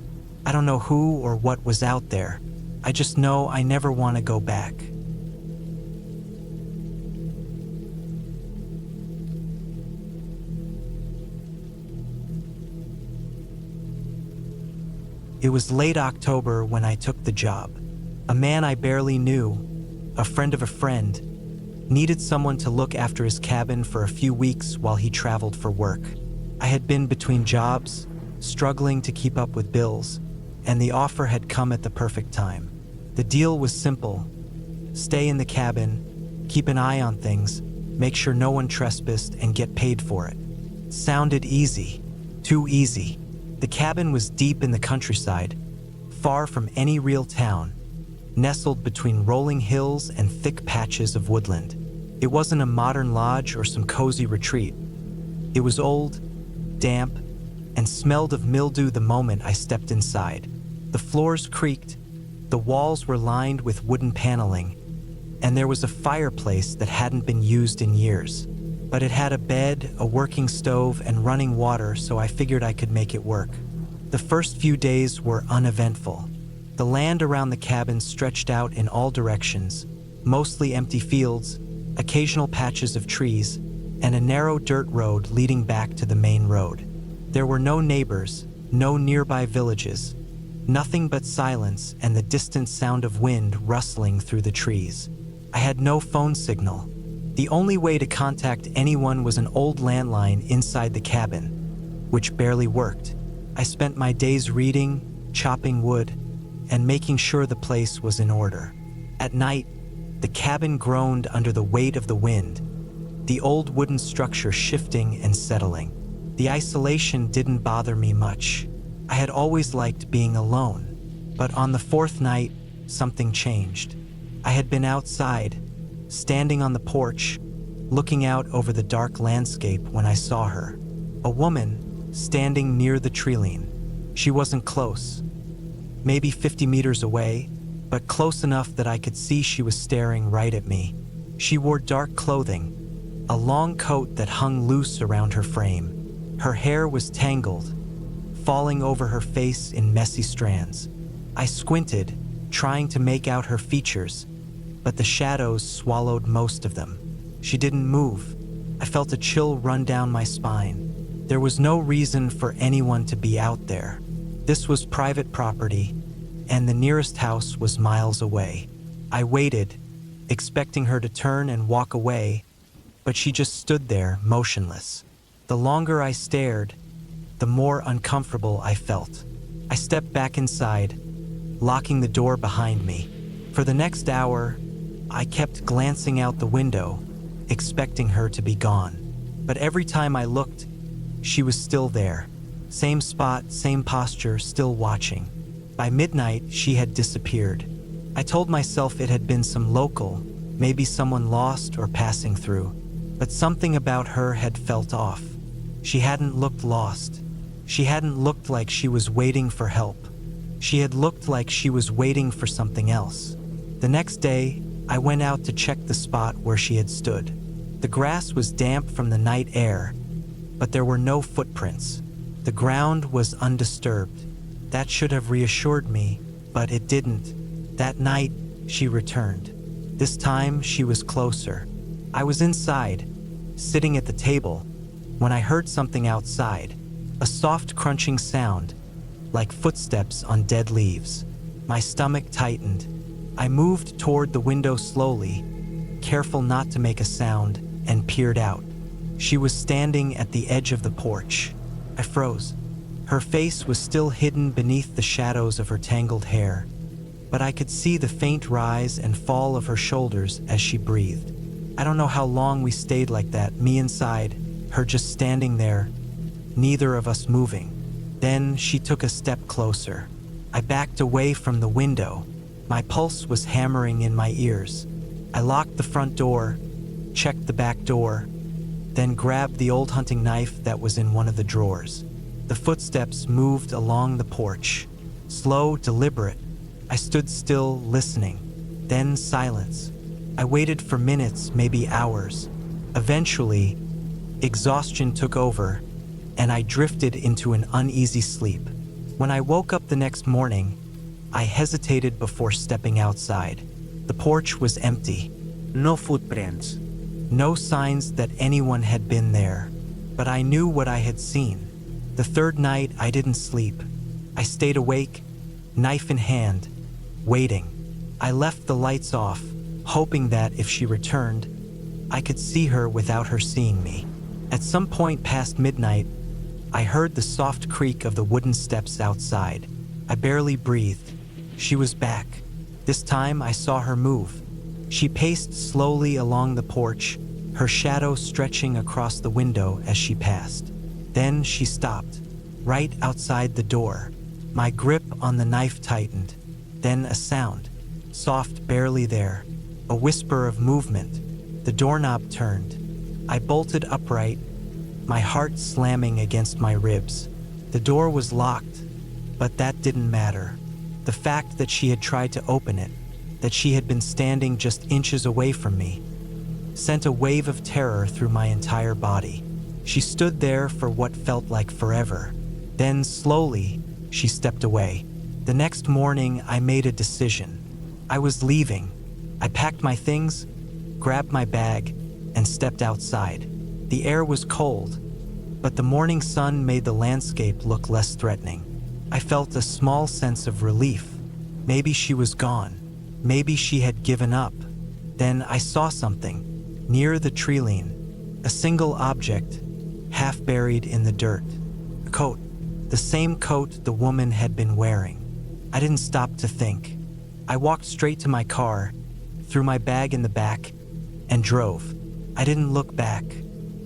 I don't know who or what was out there. I just know I never want to go back. It was late October when I took the job. A man I barely knew, a friend of a friend, needed someone to look after his cabin for a few weeks while he traveled for work. I had been between jobs, struggling to keep up with bills, and the offer had come at the perfect time. The deal was simple. Stay in the cabin, keep an eye on things, make sure no one trespassed, and get paid for it. Sounded easy. Too easy. The cabin was deep in the countryside, far from any real town, nestled between rolling hills and thick patches of woodland. It wasn't a modern lodge or some cozy retreat. It was old, damp, and smelled of mildew the moment I stepped inside. The floors creaked, the walls were lined with wooden paneling, and there was a fireplace that hadn't been used in years. But it had a bed, a working stove, and running water, so I figured I could make it work. The first few days were uneventful. The land around the cabin stretched out in all directions, mostly empty fields, occasional patches of trees, and a narrow dirt road leading back to the main road. There were no neighbors, no nearby villages, nothing but silence and the distant sound of wind rustling through the trees. I had no phone signal. The only way to contact anyone was an old landline inside the cabin, which barely worked. I spent my days reading, chopping wood, and making sure the place was in order. At night, the cabin groaned under the weight of the wind, the old wooden structure shifting and settling. The isolation didn't bother me much. I had always liked being alone. But on the fourth night, something changed. I had been outside, standing on the porch, looking out over the dark landscape when I saw her. A woman, standing near the treeline. She wasn't close, maybe 50 meters away, but close enough that I could see she was staring right at me. She wore dark clothing, a long coat that hung loose around her frame. Her hair was tangled, falling over her face in messy strands. I squinted, trying to make out her features, but the shadows swallowed most of them. She didn't move. I felt a chill run down my spine. There was no reason for anyone to be out there. This was private property, and the nearest house was miles away. I waited, expecting her to turn and walk away, but she just stood there, motionless. The longer I stared, the more uncomfortable I felt. I stepped back inside, locking the door behind me. For the next hour, I kept glancing out the window, expecting her to be gone. But every time I looked, she was still there. Same spot, same posture, still watching. By midnight, she had disappeared. I told myself it had been some local, maybe someone lost or passing through. But something about her had felt off. She hadn't looked lost. She hadn't looked like she was waiting for help. She had looked like she was waiting for something else. The next day, I went out to check the spot where she had stood. The grass was damp from the night air, but there were no footprints. The ground was undisturbed. That should have reassured me, but it didn't. That night, she returned. This time, she was closer. I was inside, sitting at the table, when I heard something outside, a soft crunching sound, like footsteps on dead leaves. My stomach tightened. I moved toward the window slowly, careful not to make a sound, and peered out. She was standing at the edge of the porch. I froze. Her face was still hidden beneath the shadows of her tangled hair, but I could see the faint rise and fall of her shoulders as she breathed. I don't know how long we stayed like that, me inside, her just standing there, neither of us moving. Then she took a step closer. I backed away from the window. My pulse was hammering in my ears. I locked the front door, checked the back door, then grabbed the old hunting knife that was in one of the drawers. The footsteps moved along the porch. Slow, deliberate. I stood still, listening. Then silence. I waited for minutes, maybe hours. Eventually, exhaustion took over, and I drifted into an uneasy sleep. When I woke up the next morning, I hesitated before stepping outside. The porch was empty. No footprints. No signs that anyone had been there, but I knew what I had seen. The third night, I didn't sleep. I stayed awake, knife in hand, waiting. I left the lights off, hoping that if she returned, I could see her without her seeing me. At some point past midnight, I heard the soft creak of the wooden steps outside. I barely breathed. She was back. This time I saw her move. She paced slowly along the porch, her shadow stretching across the window as she passed. Then she stopped, right outside the door. My grip on the knife tightened. Then a sound, soft, barely there, a whisper of movement. The doorknob turned. I bolted upright, my heart slamming against my ribs. The door was locked, but that didn't matter. The fact that she had tried to open it, that she had been standing just inches away from me, sent a wave of terror through my entire body. She stood there for what felt like forever. Then, slowly, she stepped away. The next morning, I made a decision. I was leaving. I packed my things, grabbed my bag, and stepped outside. The air was cold, but the morning sun made the landscape look less threatening. I felt a small sense of relief. Maybe she was gone. Maybe she had given up. Then I saw something, near the treeline, a single object, half buried in the dirt. A coat, the same coat the woman had been wearing. I didn't stop to think. I walked straight to my car, threw my bag in the back, and drove. I didn't look back.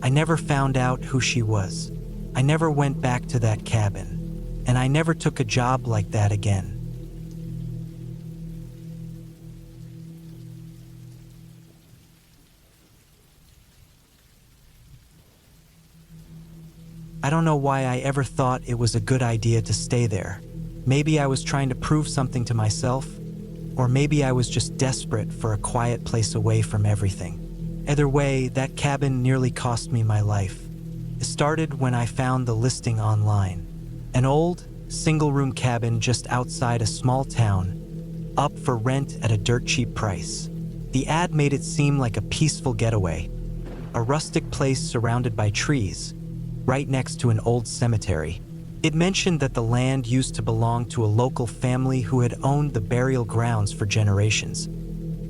I never found out who she was. I never went back to that cabin, and I never took a job like that again. I don't know why I ever thought it was a good idea to stay there. Maybe I was trying to prove something to myself, or maybe I was just desperate for a quiet place away from everything. Either way, that cabin nearly cost me my life. It started when I found the listing online. An old, single-room cabin just outside a small town, up for rent at a dirt-cheap price. The ad made it seem like a peaceful getaway, a rustic place surrounded by trees, right next to an old cemetery. It mentioned that the land used to belong to a local family who had owned the burial grounds for generations.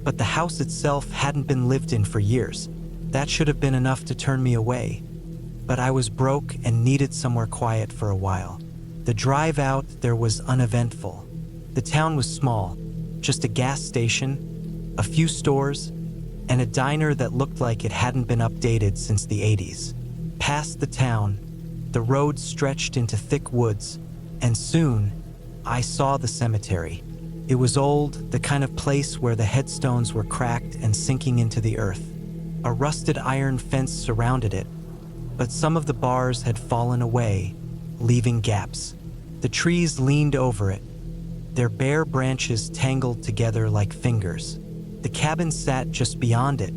But the house itself hadn't been lived in for years. That should have been enough to turn me away. But I was broke and needed somewhere quiet for a while. The drive out there was uneventful. The town was small, just a gas station, a few stores, and a diner that looked like it hadn't been updated since the 80s. Past the town, the road stretched into thick woods, and soon, I saw the cemetery. It was old, the kind of place where the headstones were cracked and sinking into the earth. A rusted iron fence surrounded it, but some of the bars had fallen away, leaving gaps. The trees leaned over it, their bare branches tangled together like fingers. The cabin sat just beyond it,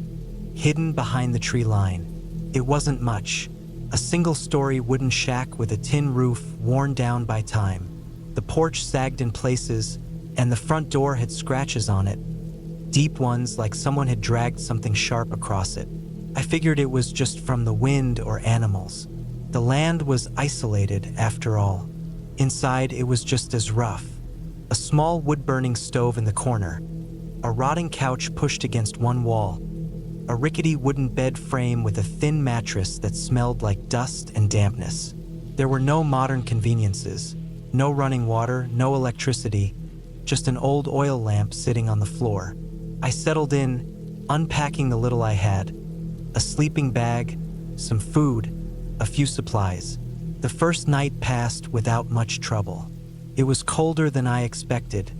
hidden behind the tree line. It wasn't much, A single-story wooden shack with a tin roof worn down by time. The porch sagged in places, and the front door had scratches on it, deep ones like someone had dragged something sharp across it. I figured it was just from the wind or animals. The land was isolated, after all. Inside, it was just as rough. A small wood-burning stove in the corner, a rotting couch pushed against one wall, a rickety wooden bed frame with a thin mattress that smelled like dust and dampness. There were no modern conveniences, no running water, no electricity, just an old oil lamp sitting on the floor. I settled in, unpacking the little I had, a sleeping bag, some food, a few supplies. The first night passed without much trouble. It was colder than I expected,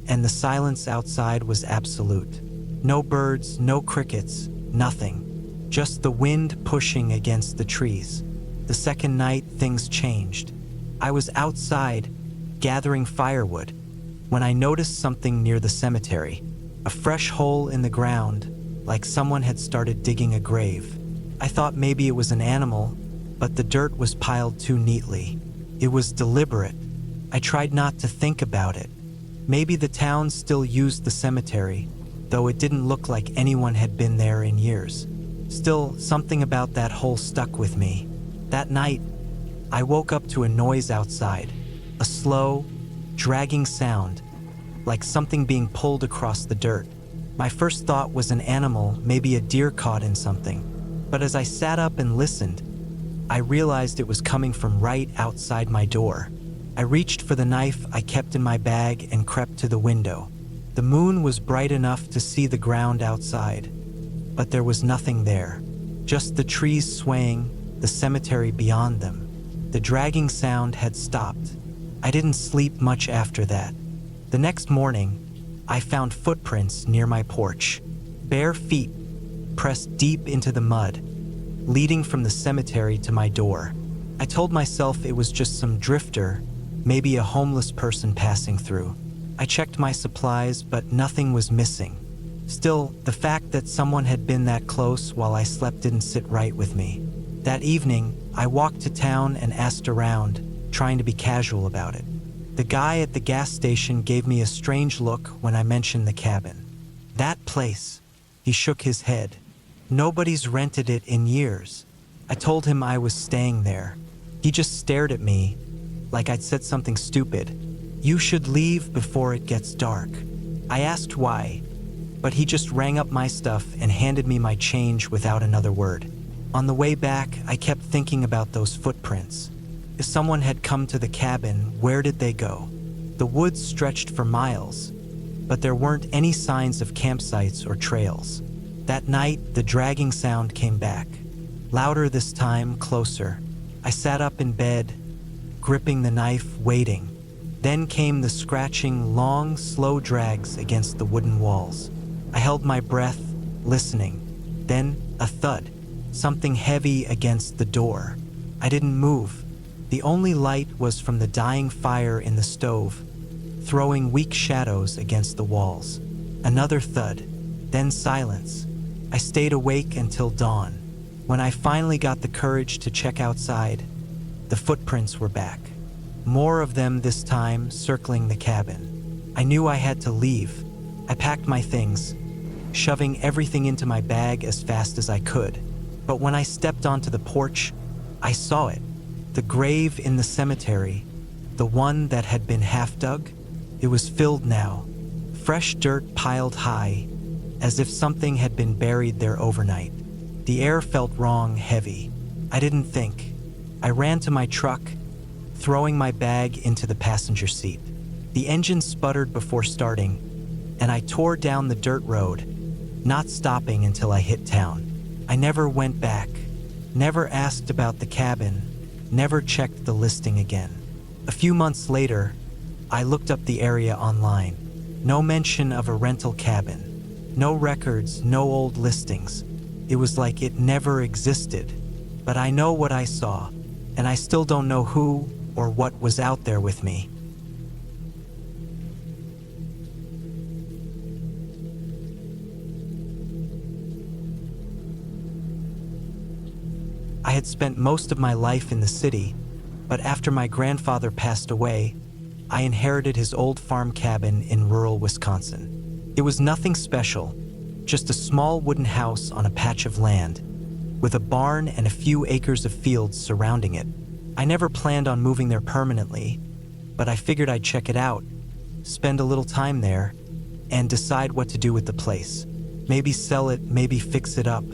and the silence outside was absolute. No birds, no crickets, nothing. Just the wind pushing against the trees. The second night, things changed. I was outside, gathering firewood, when I noticed something near the cemetery. A fresh hole in the ground, like someone had started digging a grave. I thought maybe it was an animal, but the dirt was piled too neatly. It was deliberate. I tried not to think about it. Maybe the town still used the cemetery, though it didn't look like anyone had been there in years. Still, something about that hole stuck with me. That night, I woke up to a noise outside, a slow, dragging sound, like something being pulled across the dirt. My first thought was an animal, maybe a deer caught in something. But as I sat up and listened, I realized it was coming from right outside my door. I reached for the knife I kept in my bag and crept to the window. The moon was bright enough to see the ground outside, but there was nothing there. Just the trees swaying, the cemetery beyond them. The dragging sound had stopped. I didn't sleep much after that. The next morning, I found footprints near my porch. Bare feet pressed deep into the mud, leading from the cemetery to my door. I told myself it was just some drifter, maybe a homeless person passing through. I checked my supplies, but nothing was missing. Still, the fact that someone had been that close while I slept didn't sit right with me. That evening, I walked to town and asked around, trying to be casual about it. The guy at the gas station gave me a strange look when I mentioned the cabin. That place. He shook his head. Nobody's rented it in years. I told him I was staying there. He just stared at me like I'd said something stupid. You should leave before it gets dark. I asked why, but he just rang up my stuff and handed me my change without another word. On the way back, I kept thinking about those footprints. If someone had come to the cabin, where did they go? The woods stretched for miles, but there weren't any signs of campsites or trails. That night, the dragging sound came back. Louder this time, closer. I sat up in bed, gripping the knife, waiting. Then came the scratching, long, slow drags against the wooden walls. I held my breath, listening. Then, a thud. Something heavy against the door. I didn't move. The only light was from the dying fire in the stove, throwing weak shadows against the walls. Another thud, then silence. I stayed awake until dawn. When I finally got the courage to check outside, the footprints were back. More of them this time, circling the cabin. I knew I had to leave. I packed my things, shoving everything into my bag as fast as I could. But when I stepped onto the porch, I saw it. The grave in the cemetery, the one that had been half dug, it was filled now. Fresh dirt piled high, as if something had been buried there overnight. The air felt wrong, heavy. I didn't think. I ran to my truck, throwing my bag into the passenger seat. The engine sputtered before starting, and I tore down the dirt road, not stopping until I hit town. I never went back, never asked about the cabin, never checked the listing again. A few months later, I looked up the area online. No mention of a rental cabin, no records, no old listings. It was like it never existed. But I know what I saw, and I still don't know who or what was out there with me. I had spent most of my life in the city, but after my grandfather passed away, I inherited his old farm cabin in rural Wisconsin. It was nothing special, just a small wooden house on a patch of land, with a barn and a few acres of fields surrounding it. I never planned on moving there permanently, but I figured I'd check it out, spend a little time there, and decide what to do with the place. Maybe sell it, maybe fix it up.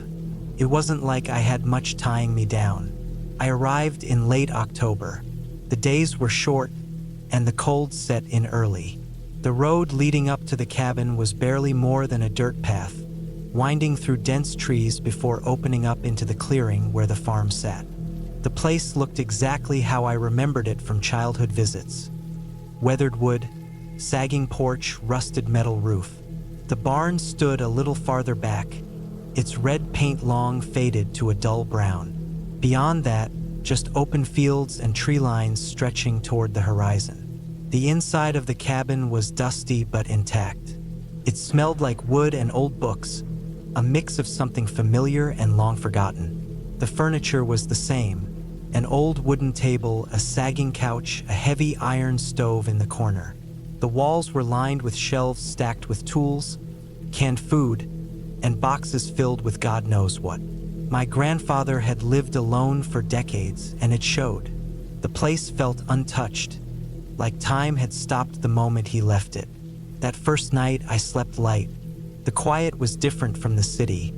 It wasn't like I had much tying me down. I arrived in late October. The days were short, and the cold set in early. The road leading up to the cabin was barely more than a dirt path, winding through dense trees before opening up into the clearing where the farm sat. The place looked exactly how I remembered it from childhood visits. Weathered wood, sagging porch, rusted metal roof. The barn stood a little farther back, its red paint long faded to a dull brown. Beyond that, just open fields and tree lines stretching toward the horizon. The inside of the cabin was dusty but intact. It smelled like wood and old books, a mix of something familiar and long forgotten. The furniture was the same, an old wooden table, a sagging couch, a heavy iron stove in the corner. The walls were lined with shelves stacked with tools, canned food, and boxes filled with God knows what. My grandfather had lived alone for decades, and it showed. The place felt untouched, like time had stopped the moment he left it. That first night, I slept light. The quiet was different from the city.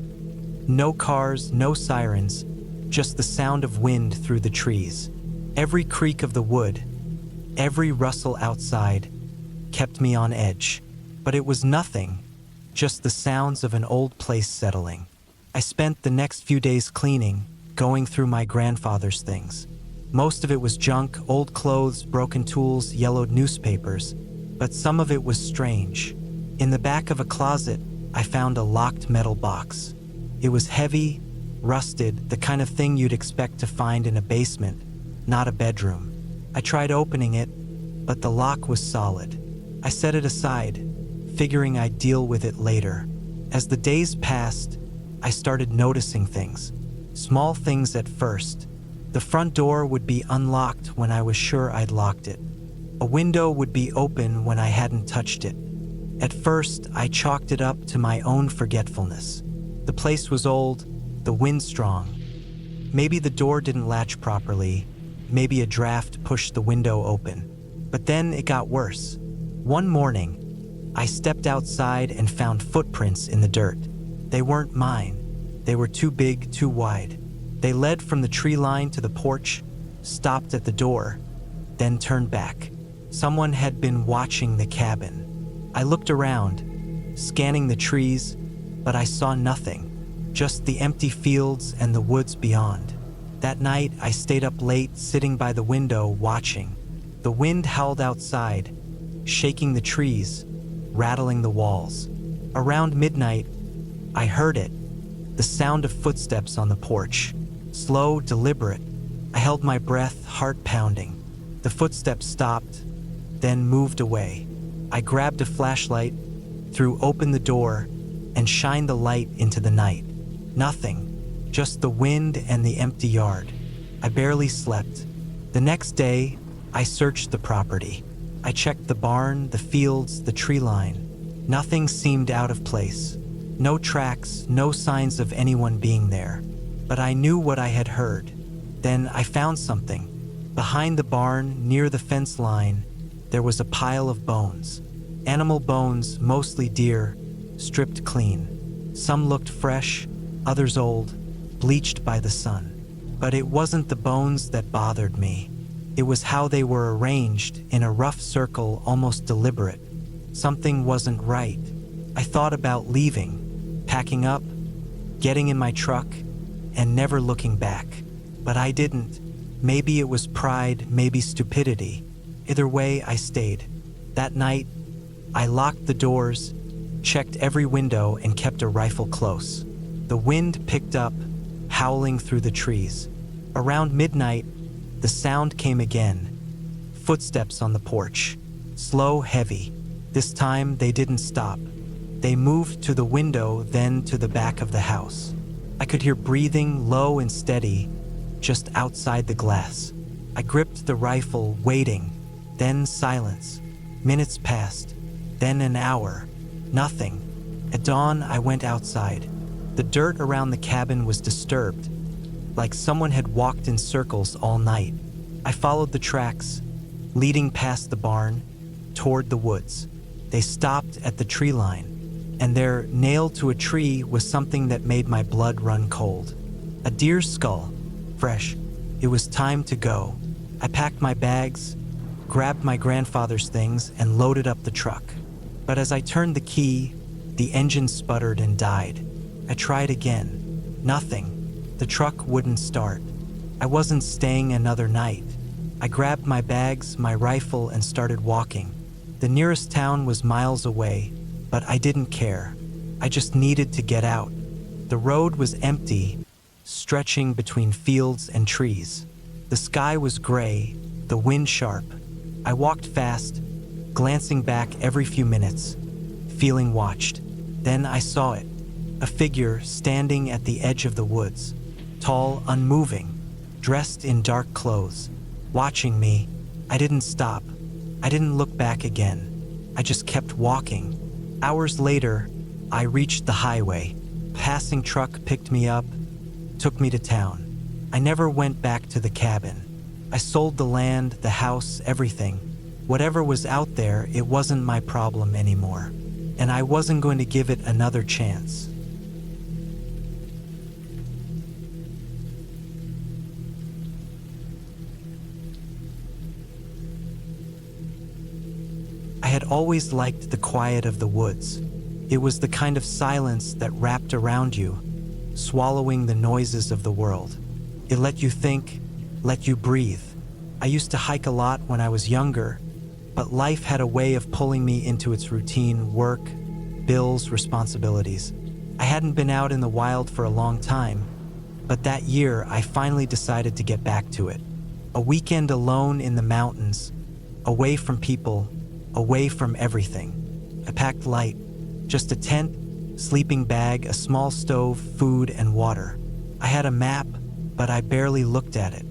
No cars, no sirens, just the sound of wind through the trees. Every creak of the wood, every rustle outside, kept me on edge. But it was nothing, just the sounds of an old place settling. I spent the next few days cleaning, going through my grandfather's things. Most of it was junk, old clothes, broken tools, yellowed newspapers, but some of it was strange. In the back of a closet, I found a locked metal box. It was heavy, rusted, the kind of thing you'd expect to find in a basement, not a bedroom. I tried opening it, but the lock was solid. I set it aside, figuring I'd deal with it later. As the days passed, I started noticing things. Small things at first. The front door would be unlocked when I was sure I'd locked it. A window would be open when I hadn't touched it. At first, I chalked it up to my own forgetfulness. The place was old, the wind strong. Maybe the door didn't latch properly. Maybe a draft pushed the window open. But then it got worse. One morning, I stepped outside and found footprints in the dirt. They weren't mine. They were too big, too wide. They led from the tree line to the porch, stopped at the door, then turned back. Someone had been watching the cabin. I looked around, scanning the trees, but I saw nothing, just the empty fields and the woods beyond. That night, I stayed up late, sitting by the window, watching. The wind howled outside, shaking the trees, rattling the walls. Around midnight, I heard it, the sound of footsteps on the porch. Slow, deliberate. I held my breath, heart pounding. The footsteps stopped, then moved away. I grabbed a flashlight, threw open the door, and shined the light into the night. Nothing, just the wind and the empty yard. I barely slept. The next day, I searched the property. I checked the barn, the fields, the tree line. Nothing seemed out of place. No tracks, no signs of anyone being there. But I knew what I had heard. Then I found something. Behind the barn, near the fence line, there was a pile of bones. Animal bones, mostly deer, stripped clean. Some looked fresh, others old, bleached by the sun. But it wasn't the bones that bothered me. It was how they were arranged in a rough circle, almost deliberate. Something wasn't right. I thought about leaving, packing up, getting in my truck, and never looking back. But I didn't. Maybe it was pride, maybe stupidity. Either way, I stayed. That night, I locked the doors, checked every window, and kept a rifle close. The wind picked up, howling through the trees. Around midnight, the sound came again. Footsteps on the porch. Slow, heavy. This time, they didn't stop. They moved to the window, then to the back of the house. I could hear breathing, low and steady, just outside the glass. I gripped the rifle, waiting, then silence. Minutes passed, then an hour. Nothing. At dawn, I went outside. The dirt around the cabin was disturbed, like someone had walked in circles all night. I followed the tracks, leading past the barn, toward the woods. They stopped at the tree line, and there, nailed to a tree, was something that made my blood run cold. A deer's skull, fresh. It was time to go. I packed my bags, grabbed my grandfather's things, and loaded up the truck. But as I turned the key, the engine sputtered and died. I tried again. Nothing. The truck wouldn't start. I wasn't staying another night. I grabbed my bags, my rifle, and started walking. The nearest town was miles away, but I didn't care. I just needed to get out. The road was empty, stretching between fields and trees. The sky was gray, the wind sharp. I walked fast, glancing back every few minutes, feeling watched. Then I saw it, a figure standing at the edge of the woods, tall, unmoving, dressed in dark clothes, watching me. I didn't stop. I didn't look back again. I just kept walking. Hours later, I reached the highway. A passing truck picked me up, took me to town. I never went back to the cabin. I sold the land, the house, everything. Whatever was out there, it wasn't my problem anymore. And I wasn't going to give it another chance. I had always liked the quiet of the woods. It was the kind of silence that wrapped around you, swallowing the noises of the world. It let you think, let you breathe. I used to hike a lot when I was younger, but life had a way of pulling me into its routine: work, bills, responsibilities. I hadn't been out in the wild for a long time, but that year I finally decided to get back to it. A weekend alone in the mountains, away from people, away from everything. I packed light, just a tent, sleeping bag, a small stove, food, and water. I had a map, but I barely looked at it.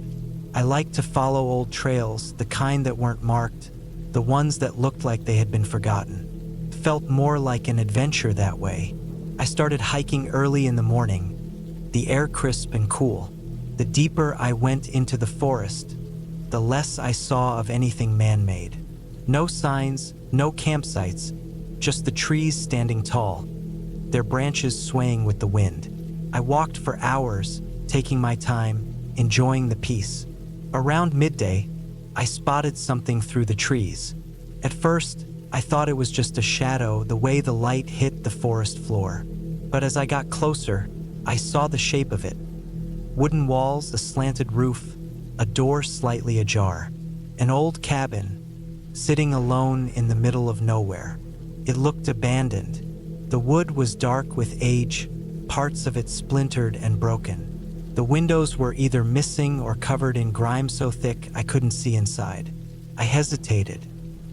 I liked to follow old trails, the kind that weren't marked, the ones that looked like they had been forgotten. It felt more like an adventure that way. I started hiking early in the morning, the air crisp and cool. The deeper I went into the forest, the less I saw of anything man-made. No signs, no campsites, just the trees standing tall, their branches swaying with the wind. I walked for hours, taking my time, enjoying the peace. Around midday, I spotted something through the trees. At first, I thought it was just a shadow, the way the light hit the forest floor. But as I got closer, I saw the shape of it. Wooden walls, a slanted roof, a door slightly ajar. An old cabin, sitting alone in the middle of nowhere. It looked abandoned. The wood was dark with age, parts of it splintered and broken. The windows were either missing or covered in grime so thick I couldn't see inside. I hesitated.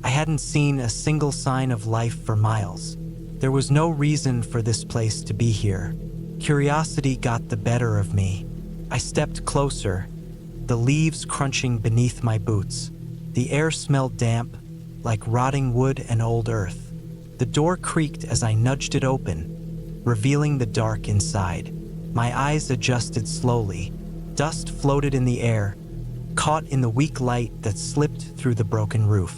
I hadn't seen a single sign of life for miles. There was no reason for this place to be here. Curiosity got the better of me. I stepped closer, the leaves crunching beneath my boots. The air smelled damp, like rotting wood and old earth. The door creaked as I nudged it open, revealing the dark inside. My eyes adjusted slowly. Dust floated in the air, caught in the weak light that slipped through the broken roof.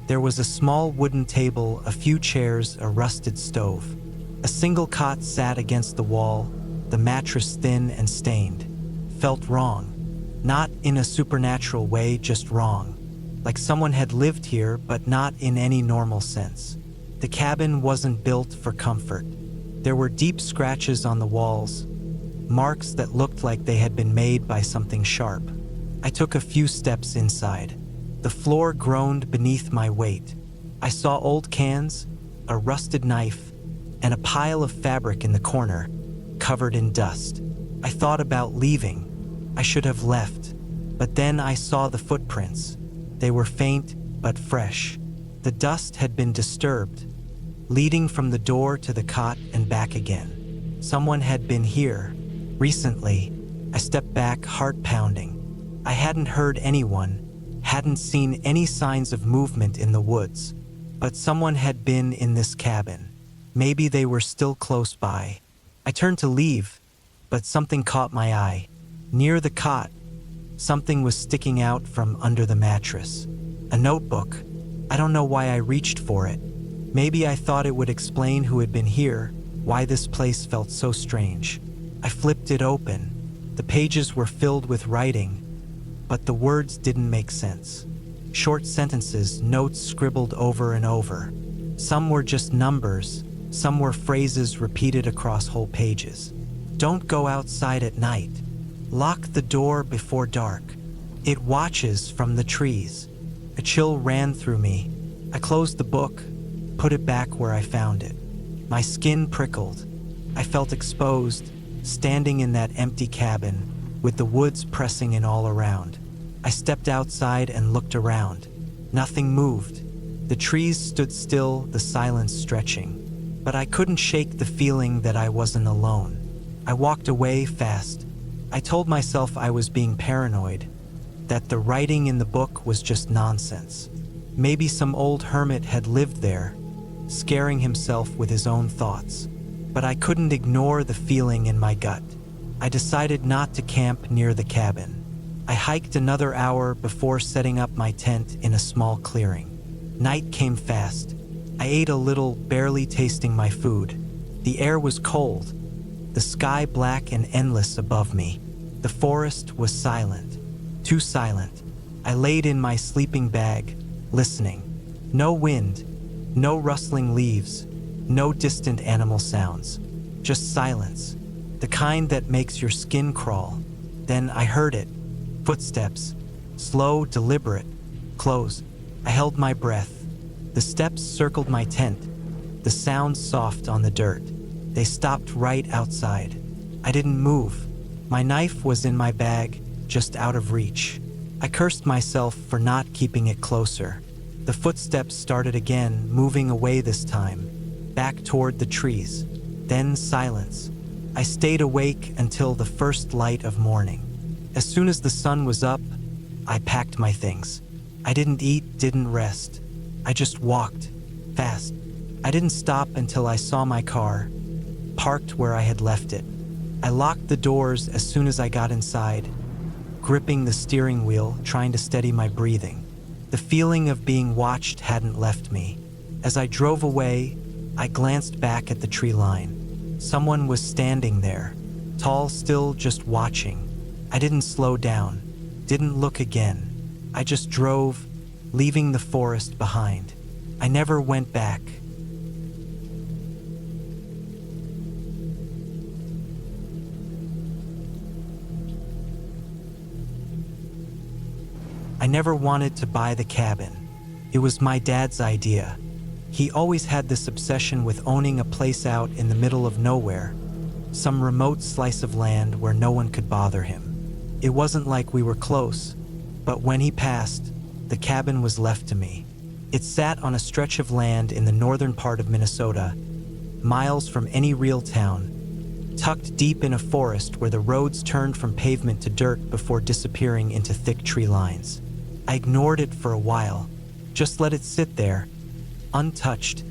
There was a small wooden table, a few chairs, a rusted stove. A single cot sat against the wall, the mattress thin and stained. Felt wrong. Not in a supernatural way, just wrong. Like someone had lived here, but not in any normal sense. The cabin wasn't built for comfort. There were deep scratches on the walls, marks that looked like they had been made by something sharp. I took a few steps inside. The floor groaned beneath my weight. I saw old cans, a rusted knife, and a pile of fabric in the corner, covered in dust. I thought about leaving. I should have left. But then I saw the footprints. They were faint but fresh. The dust had been disturbed, leading from the door to the cot and back again. Someone had been here recently. I I stepped back, heart pounding. I hadn't heard anyone, hadn't seen any signs of movement in the woods, but someone had been in this cabin. Maybe they were still close by. I turned to leave, but something caught my eye. Near the cot, something was sticking out from under the mattress. A notebook. I don't know why I reached for it. Maybe I thought it would explain who had been here, why this place felt so strange. I flipped it open. The pages were filled with writing, but the words didn't make sense. Short sentences, notes scribbled over and over. Some were just numbers, some were phrases repeated across whole pages. Don't go outside at night. Lock the door before dark. It watches from the trees. A chill ran through me. I closed the book, put it back where I found it. My skin prickled. I felt exposed, standing in that empty cabin, with the woods pressing in all around. I stepped outside and looked around. Nothing moved. The trees stood still, the silence stretching. But I couldn't shake the feeling that I wasn't alone. I walked away fast. I told myself I was being paranoid, that the writing in the book was just nonsense. Maybe some old hermit had lived there, scaring himself with his own thoughts. But I couldn't ignore the feeling in my gut. I decided not to camp near the cabin. I hiked another hour before setting up my tent in a small clearing. Night came fast. I ate a little, barely tasting my food. The air was cold, the sky black and endless above me. The forest was silent, too silent. I laid in my sleeping bag, listening. No wind, no rustling leaves, no distant animal sounds. Just silence, the kind that makes your skin crawl. Then I heard it. Footsteps, slow, deliberate, close. I held my breath. The steps circled my tent, the sounds soft on the dirt. They stopped right outside. I didn't move. My knife was in my bag, just out of reach. I cursed myself for not keeping it closer. The footsteps started again, moving away this time, back toward the trees. Then silence. I stayed awake until the first light of morning. As soon as the sun was up, I packed my things. I didn't eat, didn't rest. I just walked, fast. I didn't stop until I saw my car, parked where I had left it. I locked the doors as soon as I got inside, gripping the steering wheel, trying to steady my breathing. The feeling of being watched hadn't left me. As I drove away, I glanced back at the tree line. Someone was standing there, tall, still, just watching. I didn't slow down, didn't look again. I just drove, leaving the forest behind. I never went back. I never wanted to buy the cabin. It was my dad's idea. He always had this obsession with owning a place out in the middle of nowhere, some remote slice of land where no one could bother him. It wasn't like we were close, but when he passed, the cabin was left to me. It sat on a stretch of land in the northern part of Minnesota, miles from any real town, tucked deep in a forest where the roads turned from pavement to dirt before disappearing into thick tree lines. I ignored it for a while, just let it sit there, untouched,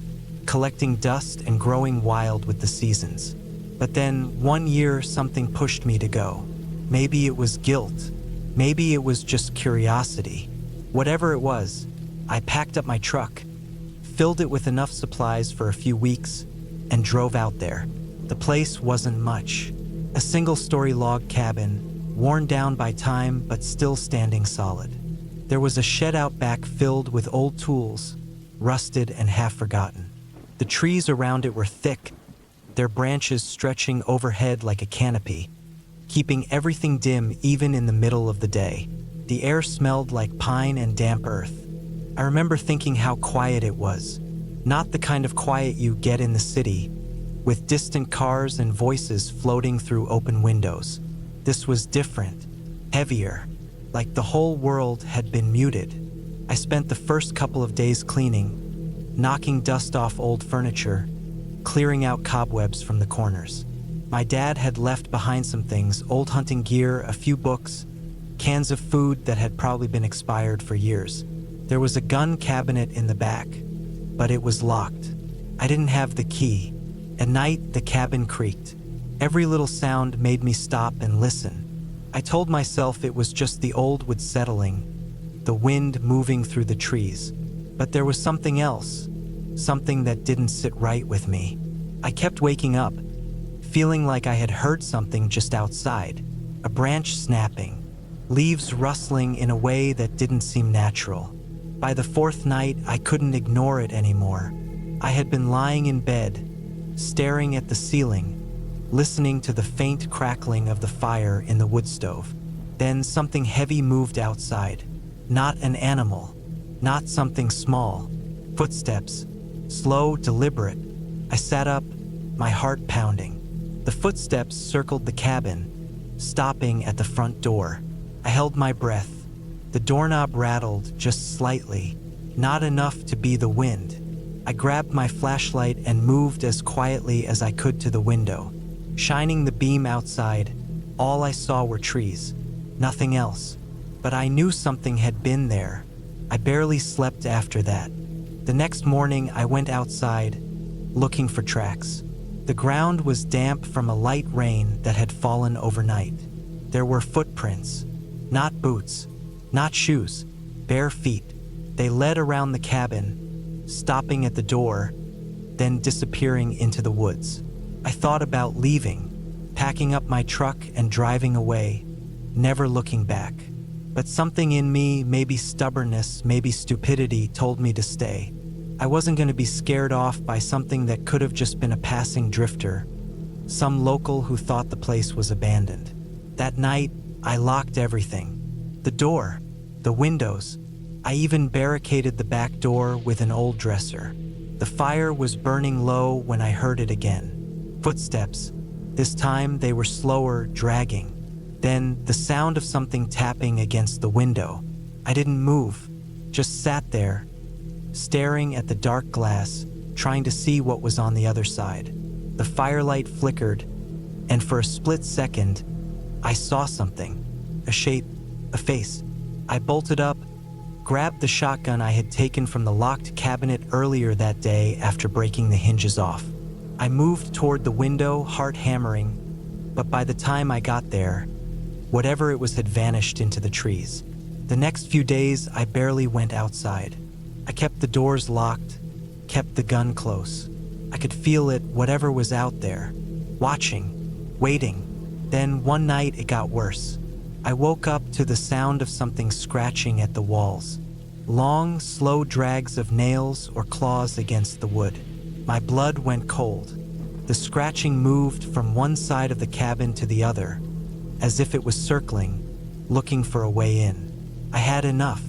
collecting dust and growing wild with the seasons. But then, one year, something pushed me to go. Maybe it was guilt. Maybe it was just curiosity. Whatever it was, I packed up my truck, filled it with enough supplies for a few weeks, and drove out there. The place wasn't much. A single-story log cabin, worn down by time but still standing solid. There was a shed out back filled with old tools, rusted and half-forgotten. The trees around it were thick, their branches stretching overhead like a canopy, keeping everything dim even in the middle of the day. The air smelled like pine and damp earth. I remember thinking how quiet it was, not the kind of quiet you get in the city, with distant cars and voices floating through open windows. This was different, heavier, like the whole world had been muted. I spent the first couple of days cleaning, knocking dust off old furniture, clearing out cobwebs from the corners. My dad had left behind some things, old hunting gear, a few books, cans of food that had probably been expired for years. There was a gun cabinet in the back, but it was locked. I didn't have the key. At night, the cabin creaked. Every little sound made me stop and listen. I told myself it was just the old wood settling, the wind moving through the trees. But there was something else, something that didn't sit right with me. I kept waking up, feeling like I had heard something just outside, a branch snapping, leaves rustling in a way that didn't seem natural. By the fourth night, I couldn't ignore it anymore. I had been lying in bed, staring at the ceiling, listening to the faint crackling of the fire in the wood stove. Then something heavy moved outside. Not an animal, not something small. Footsteps, slow, deliberate. I sat up, my heart pounding. The footsteps circled the cabin, stopping at the front door. I held my breath. The doorknob rattled just slightly, not enough to be the wind. I grabbed my flashlight and moved as quietly as I could to the window. Shining the beam outside, all I saw were trees, nothing else. But I knew something had been there. I barely slept after that. The next morning, I went outside, looking for tracks. The ground was damp from a light rain that had fallen overnight. There were footprints, not boots, not shoes, bare feet. They led around the cabin, stopping at the door, then disappearing into the woods. I thought about leaving, packing up my truck and driving away, never looking back. But something in me, maybe stubbornness, maybe stupidity, told me to stay. I wasn't going to be scared off by something that could have just been a passing drifter, some local who thought the place was abandoned. That night, I locked everything. The door, the windows. I even barricaded the back door with an old dresser. The fire was burning low when I heard it again. Footsteps. This time they were slower, dragging. Then the sound of something tapping against the window. I didn't move, just sat there, staring at the dark glass, trying to see what was on the other side. The firelight flickered, and for a split second, I saw something. A shape, a face. I bolted up, grabbed the shotgun I had taken from the locked cabinet earlier that day after breaking the hinges off. I moved toward the window, heart hammering, but by the time I got there, whatever it was had vanished into the trees. The next few days, I barely went outside. I kept the doors locked, kept the gun close. I could feel it, whatever was out there, watching, waiting. Then one night it got worse. I woke up to the sound of something scratching at the walls. Long, slow drags of nails or claws against the wood. My blood went cold. The scratching moved from one side of the cabin to the other, as if it was circling, looking for a way in. I had enough.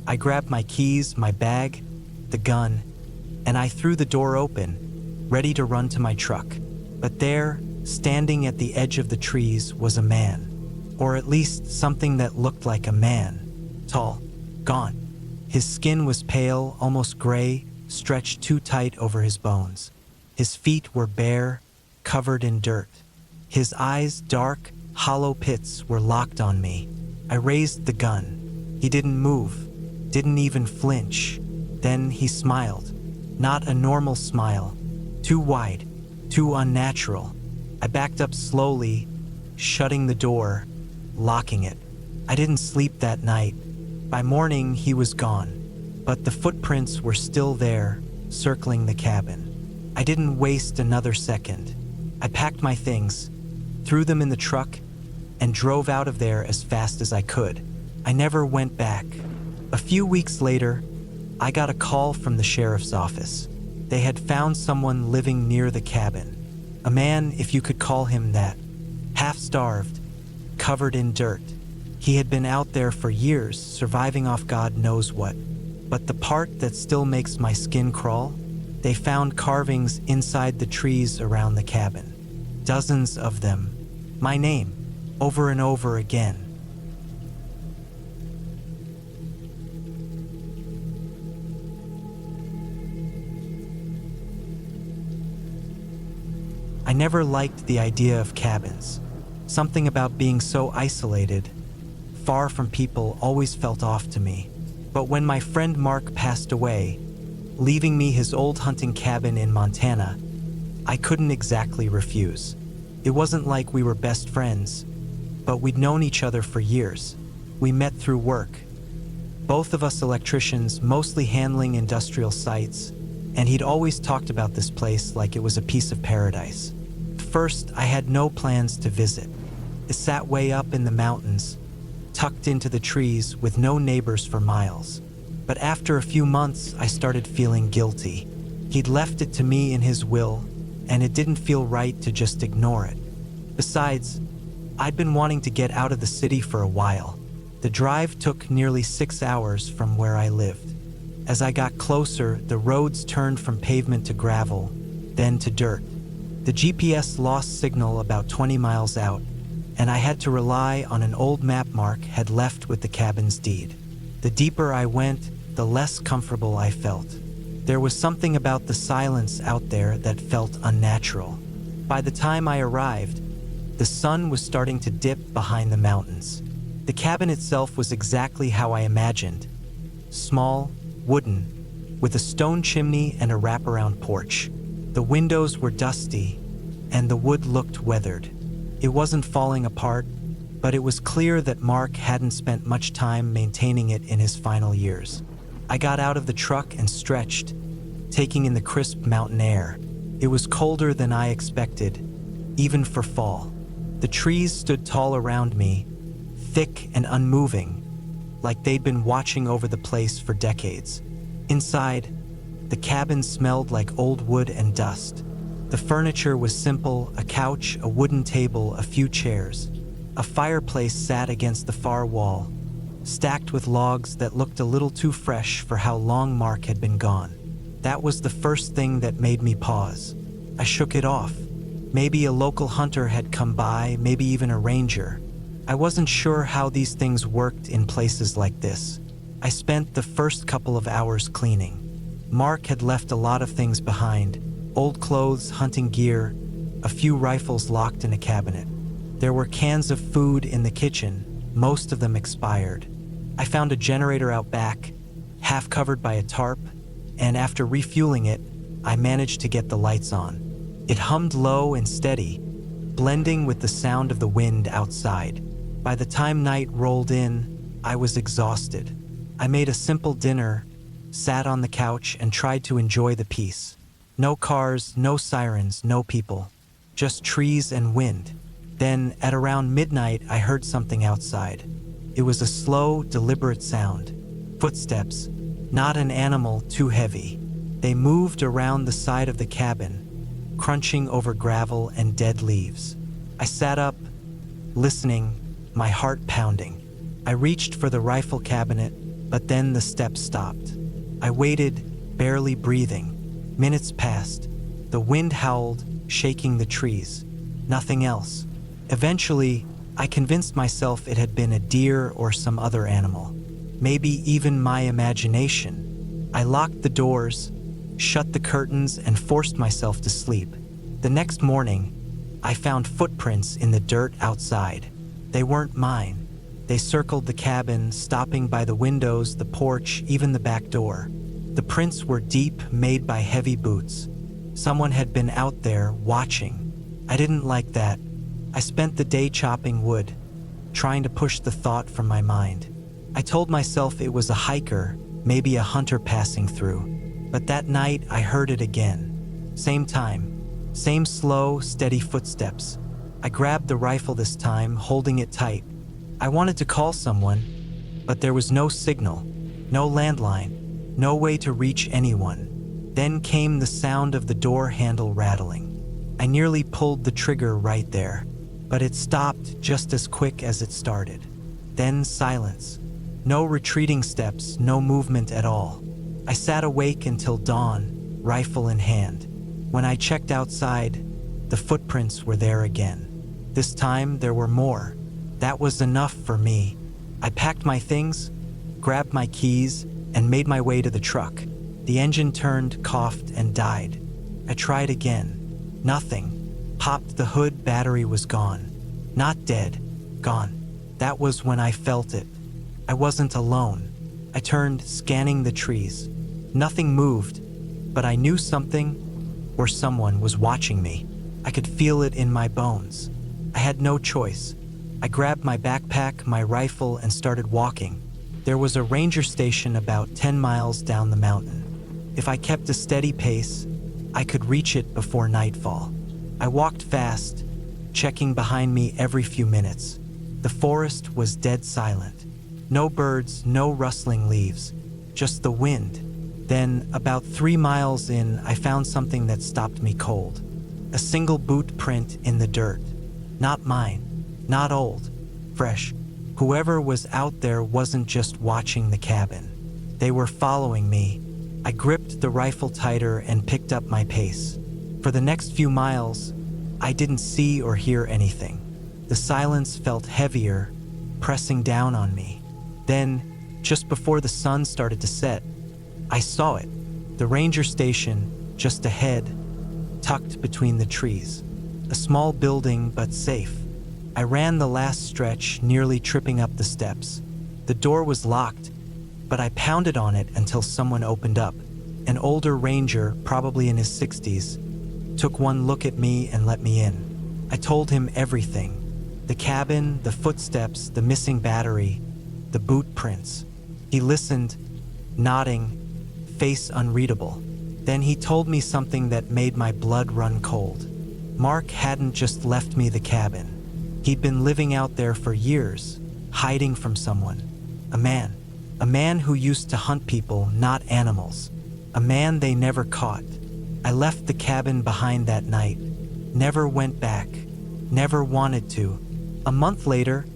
I grabbed my keys, my bag, the gun, and I threw the door open, ready to run to my truck. But there, standing at the edge of the trees, was a man, or at least something that looked like a man. Tall, gaunt. His skin was pale, almost gray, stretched too tight over his bones. His feet were bare, covered in dirt. His eyes, dark, hollow pits, were locked on me. I raised the gun. He didn't move, didn't even flinch. Then he smiled. Not a normal smile. Too wide, too unnatural. I backed up slowly, shutting the door, locking it. I didn't sleep that night. By morning, he was gone, but the footprints were still there, circling the cabin. I didn't waste another second. I packed my things, threw them in the truck, and drove out of there as fast as I could. I never went back. A few weeks later, I got a call from the sheriff's office. They had found someone living near the cabin. A man, if you could call him that, half-starved, covered in dirt. He had been out there for years, surviving off God knows what. But the part that still makes my skin crawl, they found carvings inside the trees around the cabin. Dozens of them. My name, over and over again. I never liked the idea of cabins. Something about being so isolated, far from people, always felt off to me. But when my friend Mark passed away, leaving me his old hunting cabin in Montana, I couldn't exactly refuse. It wasn't like we were best friends, but we'd known each other for years. We met through work. Both of us electricians, mostly handling industrial sites, and he'd always talked about this place like it was a piece of paradise. At first, I had no plans to visit. It sat way up in the mountains, tucked into the trees with no neighbors for miles. But after a few months, I started feeling guilty. He'd left it to me in his will, and it didn't feel right to just ignore it. Besides, I'd been wanting to get out of the city for a while. The drive took nearly 6 hours from where I lived. As I got closer, the roads turned from pavement to gravel, then to dirt. The GPS lost signal about 20 miles out, and I had to rely on an old map Mark had left with the cabin's deed. The deeper I went, the less comfortable I felt. There was something about the silence out there that felt unnatural. By the time I arrived, the sun was starting to dip behind the mountains. The cabin itself was exactly how I imagined. Small, wooden, with a stone chimney and a wraparound porch. The windows were dusty, and the wood looked weathered. It wasn't falling apart, but it was clear that Mark hadn't spent much time maintaining it in his final years. I got out of the truck and stretched, taking in the crisp mountain air. It was colder than I expected, even for fall. The trees stood tall around me, thick and unmoving, like they'd been watching over the place for decades. Inside, the cabin smelled like old wood and dust. The furniture was simple: a couch, a wooden table, a few chairs. A fireplace sat against the far wall, stacked with logs that looked a little too fresh for how long Mark had been gone. That was the first thing that made me pause. I shook it off. Maybe a local hunter had come by, maybe even a ranger. I wasn't sure how these things worked in places like this. I spent the first couple of hours cleaning. Mark had left a lot of things behind: old clothes, hunting gear, a few rifles locked in a cabinet. There were cans of food in the kitchen, most of them expired. I found a generator out back, half covered by a tarp, and after refueling it, I managed to get the lights on. It hummed low and steady, blending with the sound of the wind outside. By the time night rolled in, I was exhausted. I made a simple dinner, sat on the couch, and tried to enjoy the peace. No cars, no sirens, no people, just trees and wind. Then, at around midnight, I heard something outside. It was a slow, deliberate sound. Footsteps, not an animal too heavy. They moved around the side of the cabin, crunching over gravel and dead leaves. I sat up, listening, my heart pounding. I reached for the rifle cabinet, but then the steps stopped. I waited, barely breathing. Minutes passed. The wind howled, shaking the trees. Nothing else. Eventually, I convinced myself it had been a deer or some other animal. Maybe even my imagination. I locked the doors, shut the curtains, and forced myself to sleep. The next morning, I found footprints in the dirt outside. They weren't mine. They circled the cabin, stopping by the windows, the porch, even the back door. The prints were deep, made by heavy boots. Someone had been out there, watching. I didn't like that. I spent the day chopping wood, trying to push the thought from my mind. I told myself it was a hiker, maybe a hunter passing through. But that night, I heard it again. Same time, same slow, steady footsteps. I grabbed the rifle this time, holding it tight. I wanted to call someone, but there was no signal, no landline, no way to reach anyone. Then came the sound of the door handle rattling. I nearly pulled the trigger right there, but it stopped just as quick as it started. Then silence. No retreating steps, no movement at all. I sat awake until dawn, rifle in hand. When I checked outside, the footprints were there again. This time, there were more. That was enough for me. I packed my things, grabbed my keys, and made my way to the truck. The engine turned, coughed, and died. I tried again. Nothing. Popped the hood, battery was gone. Not dead, gone. That was when I felt it. I wasn't alone. I turned, scanning the trees. Nothing moved, but I knew something or someone was watching me. I could feel it in my bones. I had no choice. I grabbed my backpack, my rifle, and started walking. There was a ranger station about 10 miles down the mountain. If I kept a steady pace, I could reach it before nightfall. I walked fast, checking behind me every few minutes. The forest was dead silent. No birds, no rustling leaves, just the wind. Then, about 3 miles in, I found something that stopped me cold. A single boot print in the dirt. Not mine, not old, fresh. Whoever was out there wasn't just watching the cabin. They were following me. I gripped the rifle tighter and picked up my pace. For the next few miles, I didn't see or hear anything. The silence felt heavier, pressing down on me. Then, just before the sun started to set, I saw it. The ranger station, just ahead, tucked between the trees. A small building, but safe. I ran the last stretch, nearly tripping up the steps. The door was locked, but I pounded on it until someone opened up. An older ranger, probably in his 60s, took one look at me and let me in. I told him everything. The cabin, the footsteps, the missing battery, the boot prints. He listened, nodding, face unreadable. Then he told me something that made my blood run cold. Mark hadn't just left me the cabin. He'd been living out there for years, hiding from someone. A man who used to hunt people, not animals. A man they never caught. I left the cabin behind that night. Never went back. Never wanted to. A month later,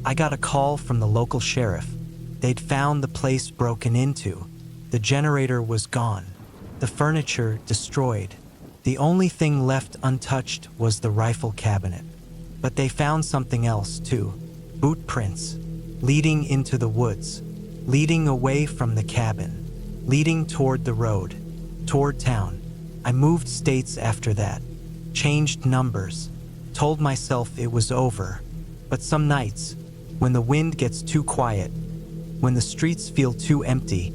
I got a call from the local sheriff. They'd found the place broken into. The generator was gone. The furniture destroyed. The only thing left untouched was the rifle cabinet. But they found something else, too. Boot prints, leading into the woods, leading away from the cabin, leading toward the road, toward town. I moved states after that, changed numbers, told myself it was over. But some nights, when the wind gets too quiet, when the streets feel too empty,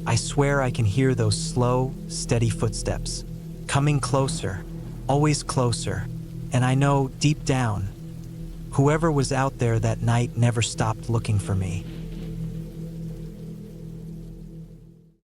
I swear I can hear those slow, steady footsteps, coming closer, always closer. And I know, deep down, whoever was out there that night never stopped looking for me.